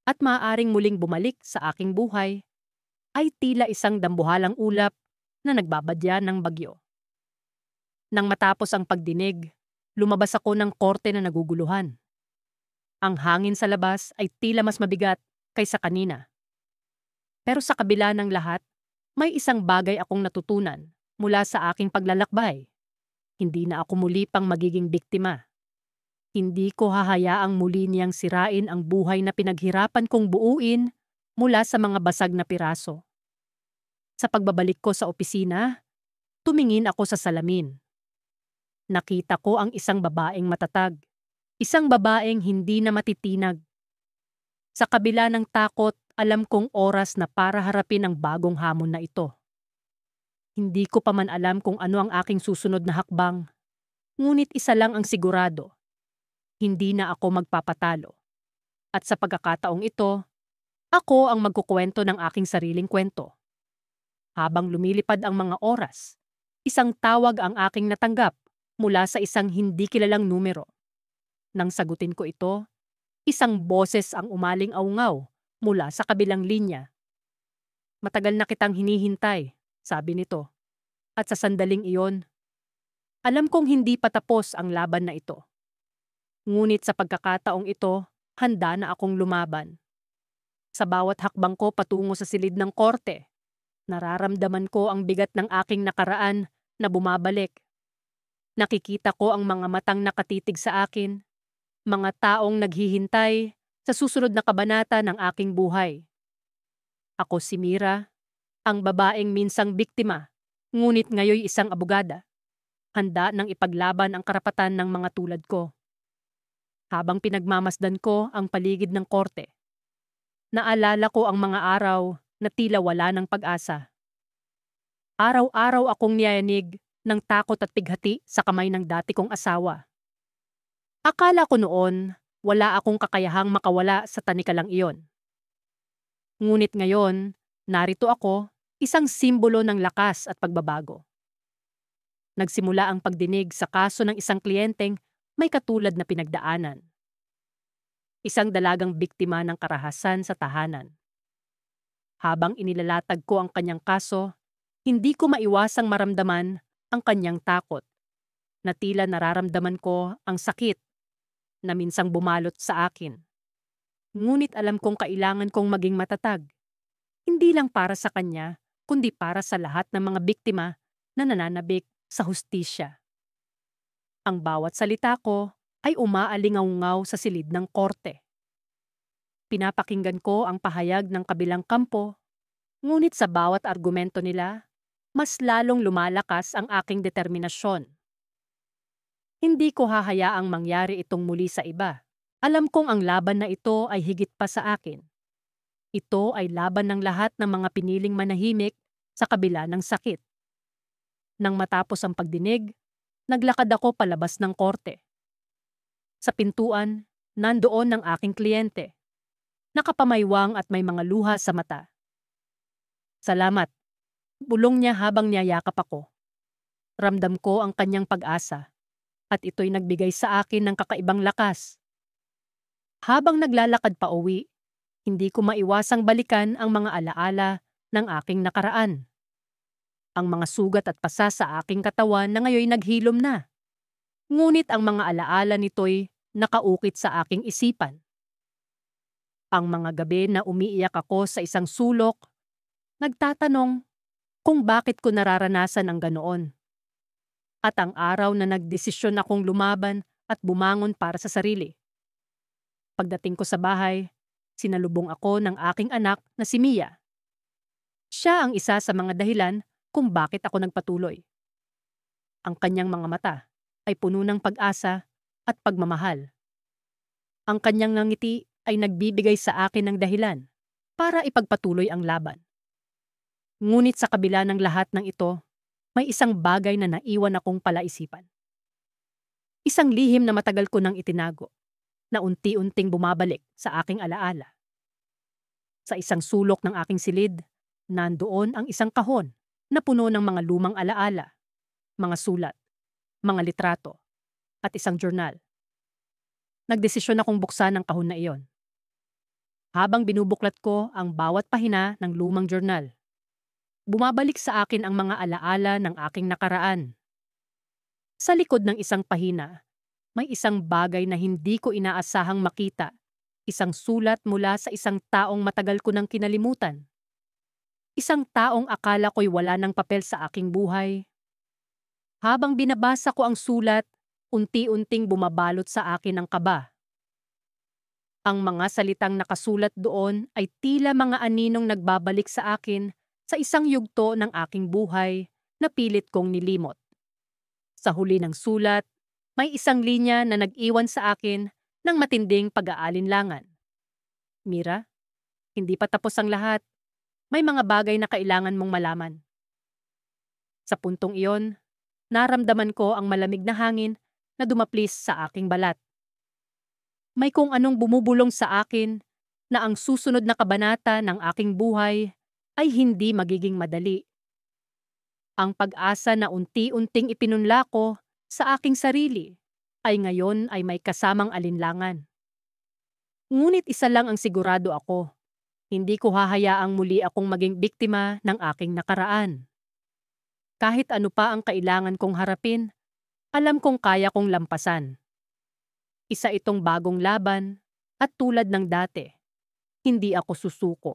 at maaaring muling bumalik sa aking buhay ay tila isang dambuhalang ulap na nagbabadya ng bagyo. Nang matapos ang pagdinig, lumabas ako ng korte na naguguluhan. Ang hangin sa labas ay tila mas mabigat kaysa kanina. Pero sa kabila ng lahat, may isang bagay akong natutunan mula sa aking paglalakbay. Hindi na ako muli pang magiging biktima. Hindi ko hahayaang muli niyang sirain ang buhay na pinaghirapan kong buuin mula sa mga basag na piraso. Sa pagbabalik ko sa opisina, tumingin ako sa salamin. Nakita ko ang isang babaeng matatag, isang babaeng hindi na matitinag. Sa kabila ng takot, alam kong oras na para harapin ang bagong hamon na ito. Hindi ko pa man alam kung ano ang aking susunod na hakbang, ngunit isa lang ang sigurado. Hindi na ako magpapatalo. At sa pagkakataong ito, ako ang magkukwento ng aking sariling kwento. Habang lumilipad ang mga oras, isang tawag ang aking natanggap mula sa isang hindi kilalang numero. Nang sagutin ko ito, isang boses ang umaling-aungaw mula sa kabilang linya. "Matagal na kitang hinihintay," sabi nito. At sa sandaling iyon, alam kong hindi pa tapos ang laban na ito. Ngunit sa pagkakataong ito, handa na akong lumaban. Sa bawat hakbang ko patungo sa silid ng korte, nararamdaman ko ang bigat ng aking nakaraan na bumabalik. Nakikita ko ang mga matang nakatitig sa akin, mga taong naghihintay sa susunod na kabanata ng aking buhay. Ako si Mira, ang babaeng minsang biktima, ngunit ngayoy isang abogada, handa ng ipaglaban ang karapatan ng mga tulad ko. Habang pinagmamasdan ko ang paligid ng korte, naalala ko ang mga araw na tila wala ng pag-asa. Araw-araw akong niyayanig ng takot at pighati sa kamay ng dati kong asawa. Akala ko noon, wala akong kakayahang makawala sa tanikalang iyon. Ngunit ngayon, narito ako, isang simbolo ng lakas at pagbabago. Nagsimula ang pagdinig sa kaso ng isang kliyenteng may katulad na pinagdaanan. Isang dalagang biktima ng karahasan sa tahanan. Habang inilalatag ko ang kanyang kaso, hindi ko maiwasang maramdaman ang kanyang takot, na tila nararamdaman ko ang sakit na minsang bumalot sa akin. Ngunit alam kong kailangan kong maging matatag, hindi lang para sa kanya, kundi para sa lahat ng mga biktima na nananabik sa hustisya. Ang bawat salita ko ay umaalingaw-ngaw sa silid ng korte. Pinapakinggan ko ang pahayag ng kabilang kampo, ngunit sa bawat argumento nila, mas lalong lumalakas ang aking determinasyon. Hindi ko hahayaang mangyari itong muli sa iba. Alam kong ang laban na ito ay higit pa sa akin. Ito ay laban ng lahat ng mga piniling manahimik sa kabila ng sakit. Nang matapos ang pagdinig, naglakad ako palabas ng korte. Sa pintuan, nandoon ang aking kliyente. Nakapamaywang at may mga luha sa mata. Salamat, bulong niya habang niyayakap ako. Ramdam ko ang kanyang pag-asa at ito'y nagbigay sa akin ng kakaibang lakas. Habang naglalakad pa uwi, hindi ko maiwasang balikan ang mga alaala ng aking nakaraan. Ang mga sugat at pasa sa aking katawan na ngayon naghilom na. Ngunit ang mga alaala nito'y nakaukit sa aking isipan. Ang mga gabi na umiiyak ako sa isang sulok, nagtatanong kung bakit ko nararanasan ang ganoon. At ang araw na nagdesisyon akong lumaban at bumangon para sa sarili. Pagdating ko sa bahay, sinalubong ako ng aking anak na si Mia. Siya ang isa sa mga dahilan kung bakit ako nagpatuloy. Ang kanyang mga mata ay puno ng pag-asa at pagmamahal. Ang kanyang ngiti ay nagbibigay sa akin ng dahilan para ipagpatuloy ang laban. Ngunit sa kabila ng lahat ng ito, may isang bagay na naiwan akong palaisipan. Isang lihim na matagal ko nang itinago, na unti-unting bumabalik sa aking alaala. Sa isang sulok ng aking silid, nandoon ang isang kahon na puno ng mga lumang alaala, mga sulat, mga litrato, at isang journal. Nagdesisyon akong buksan ang kahon na iyon. Habang binubuklat ko ang bawat pahina ng lumang journal, bumabalik sa akin ang mga alaala ng aking nakaraan. Sa likod ng isang pahina, may isang bagay na hindi ko inaasahang makita, isang sulat mula sa isang taong matagal ko nang kinalimutan. Isang taong akala ko'y wala ng papel sa aking buhay. Habang binabasa ko ang sulat, unti-unting bumabalot sa akin ang kaba. Ang mga salitang nakasulat doon ay tila mga aninong nagbabalik sa akin sa isang yugto ng aking buhay na pilit kong nilimot. Sa huli ng sulat, may isang linya na nag-iwan sa akin ng matinding pag-aalinlangan. Mira, hindi pa tapos ang lahat. May mga bagay na kailangan mong malaman. Sa puntong iyon, naramdaman ko ang malamig na hangin na dumaplis sa aking balat. May kung anong bumubulong sa akin na ang susunod na kabanata ng aking buhay ay hindi magiging madali. Ang pag-asa na unti-unting ipinunla ko sa aking sarili ay ngayon ay may kasamang alinlangan. Ngunit isa lang ang sigurado ako. Hindi ko hahayaang muli akong maging biktima ng aking nakaraan. Kahit ano pa ang kailangan kong harapin, alam kong kaya kong lampasan. Isa itong bagong laban at tulad ng dati, hindi ako susuko.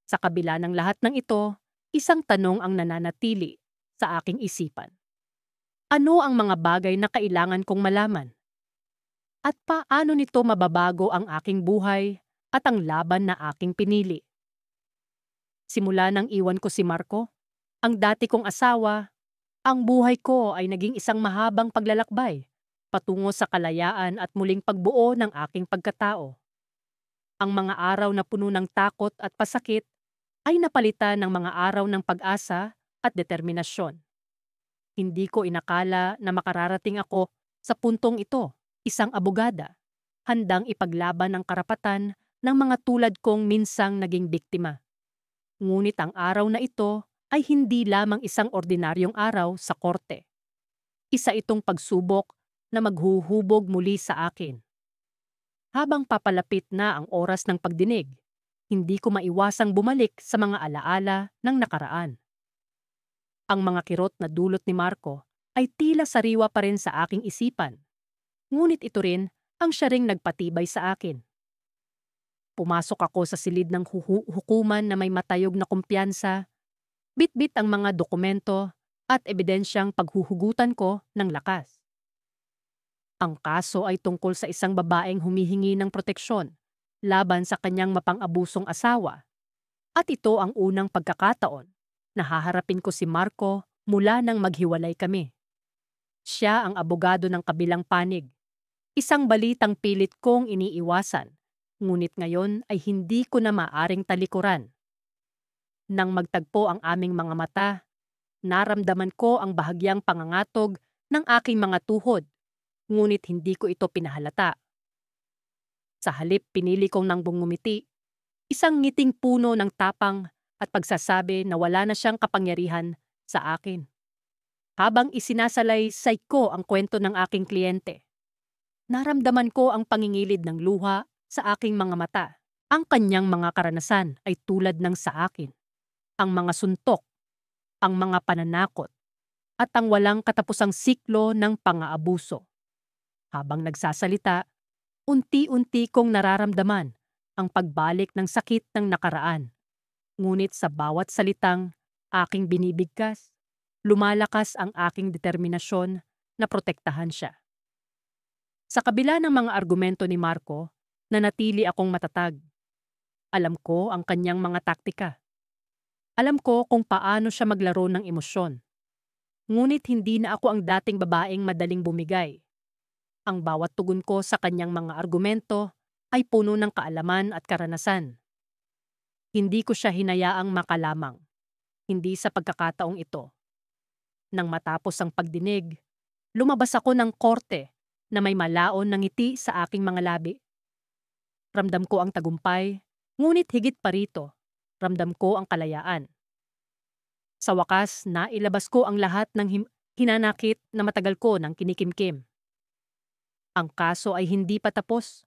Sa kabila ng lahat ng ito, isang tanong ang nananatili sa aking isipan. Ano ang mga bagay na kailangan kong malaman? At paano nito mababago ang aking buhay at ang laban na aking pinili? Simula nang iwan ko si Marco, ang dati kong asawa, ang buhay ko ay naging isang mahabang paglalakbay patungo sa kalayaan at muling pagbuo ng aking pagkatao. Ang mga araw na puno ng takot at pasakit ay napalitan ng mga araw ng pag-asa at determinasyon. Hindi ko inakala na makararating ako sa puntong ito, isang abogada, handang ipaglaban ang karapatan ng mga tulad kong minsang naging biktima. Ngunit ang araw na ito ay hindi lamang isang ordinaryong araw sa korte. Isa itong pagsubok na maghuhubog muli sa akin. Habang papalapit na ang oras ng pagdinig, hindi ko maiwasang bumalik sa mga alaala ng nakaraan. Ang mga kirot na dulot ni Marco ay tila sariwa pa rin sa aking isipan. Ngunit ito rin ang siya ring nagpatibay sa akin. Pumasok ako sa silid ng hukuman na may matayog na kumpiyansa, bitbit ang mga dokumento at ebidensyang paghuhugutan ko ng lakas. Ang kaso ay tungkol sa isang babaeng humihingi ng proteksyon laban sa kanyang mapang-abusong asawa. At ito ang unang pagkakataon na haharapin ko si Marco mula nang maghiwalay kami. Siya ang abogado ng kabilang panig. Isang balitang pilit kong iniiwasan, ngunit ngayon ay hindi ko na maaring talikuran. Nang magtagpo ang aming mga mata, Naramdaman ko ang bahagyang pangangatog ng aking mga tuhod, ngunit hindi ko ito pinahalata. Sa halip pinili kong nang bungumiti, isang ngiting puno ng tapang at pagsasabi na wala na siyang kapangyarihan sa akin. Habang isinasalaysay ko ang kwento ng aking kliyente, naramdaman ko ang pangingilid ng luha sa aking mga mata. Ang kanyang mga karanasan ay tulad ng sa akin. Ang mga suntok, ang mga pananakot, at ang walang katapusang siklo ng pang-aabuso. Habang nagsasalita, unti-unti kong nararamdaman ang pagbalik ng sakit ng nakaraan. Ngunit sa bawat salitang aking binibigkas, lumalakas ang aking determinasyon na protektahan siya. Sa kabila ng mga argumento ni Marco, nanatili akong matatag. Alam ko ang kanyang mga taktika. Alam ko kung paano siya maglaro ng emosyon. Ngunit hindi na ako ang dating babaeng madaling bumigay. Ang bawat tugon ko sa kanyang mga argumento ay puno ng kaalaman at karanasan. Hindi ko siya hinayaang makalamang. Hindi sa pagkakataong ito. Nang matapos ang pagdinig, lumabas ako ng korte na may malaon ng ngiti sa aking mga labi. Ramdam ko ang tagumpay, ngunit higit pa rito, ramdam ko ang kalayaan. Sa wakas, nailabas ko ang lahat ng hinanakit na matagal ko nang kinikimkim. Ang kaso ay hindi pa tapos,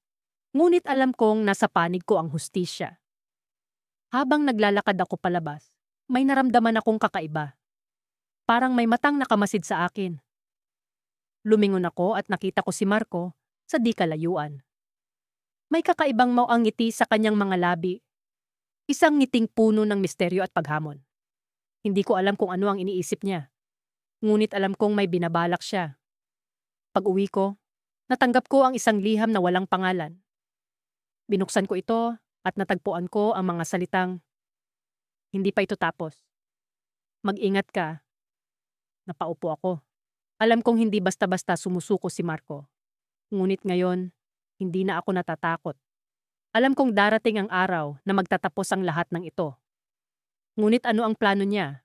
ngunit alam kong nasa panig ko ang hustisya. Habang naglalakad ako palabas, may naramdaman akong kakaiba. Parang may matang nakamasid sa akin. Lumingon ako at nakita ko si Marco sa di kalayuan. May kakaibang ang ngiti sa kanyang mga labi. Isang ngiting puno ng misteryo at paghamon. Hindi ko alam kung ano ang iniisip niya. Ngunit alam kong may binabalak siya. Pag-uwi ko, natanggap ko ang isang liham na walang pangalan. Binuksan ko ito at natagpuan ko ang mga salitang, "Hindi pa ito tapos. Mag-ingat ka." Napaupo ako. Alam kong hindi basta-basta sumusuko si Marco. Ngunit ngayon, hindi na ako natatakot. Alam kong darating ang araw na magtatapos ang lahat ng ito. Ngunit ano ang plano niya?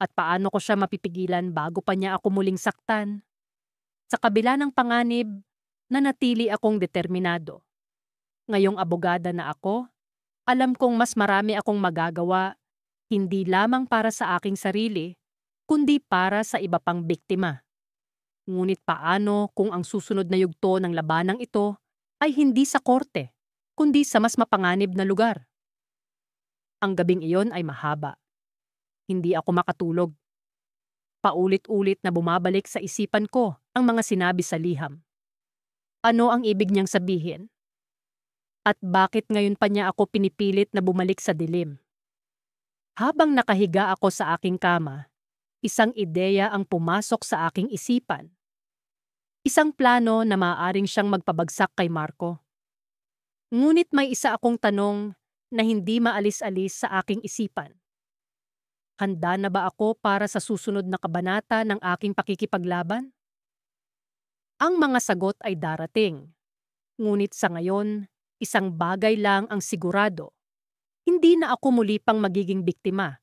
At paano ko siya mapipigilan bago pa niya ako muling saktan? Sa kabila ng panganib, nanatili akong determinado. Ngayong abogada na ako, alam kong mas marami akong magagawa, hindi lamang para sa aking sarili, kundi para sa iba pang biktima. Ngunit paano kung ang susunod na yugto ng labanang ito ay hindi sa korte, kundi sa mas mapanganib na lugar? Ang gabing iyon ay mahaba. Hindi ako makatulog. Paulit-ulit na bumabalik sa isipan ko ang mga sinabi sa liham. Ano ang ibig niyang sabihin? At bakit ngayon pa niya ako pinipilit na bumalik sa dilim? Habang nakahiga ako sa aking kama, isang ideya ang pumasok sa aking isipan. Isang plano na maaaring siyang magpabagsak kay Marco. Ngunit may isa akong tanong na hindi maalis-alis sa aking isipan. Handa na ba ako para sa susunod na kabanata ng aking pakikipaglaban? Ang mga sagot ay darating. Ngunit sa ngayon, isang bagay lang ang sigurado. Hindi na ako muli pang magiging biktima.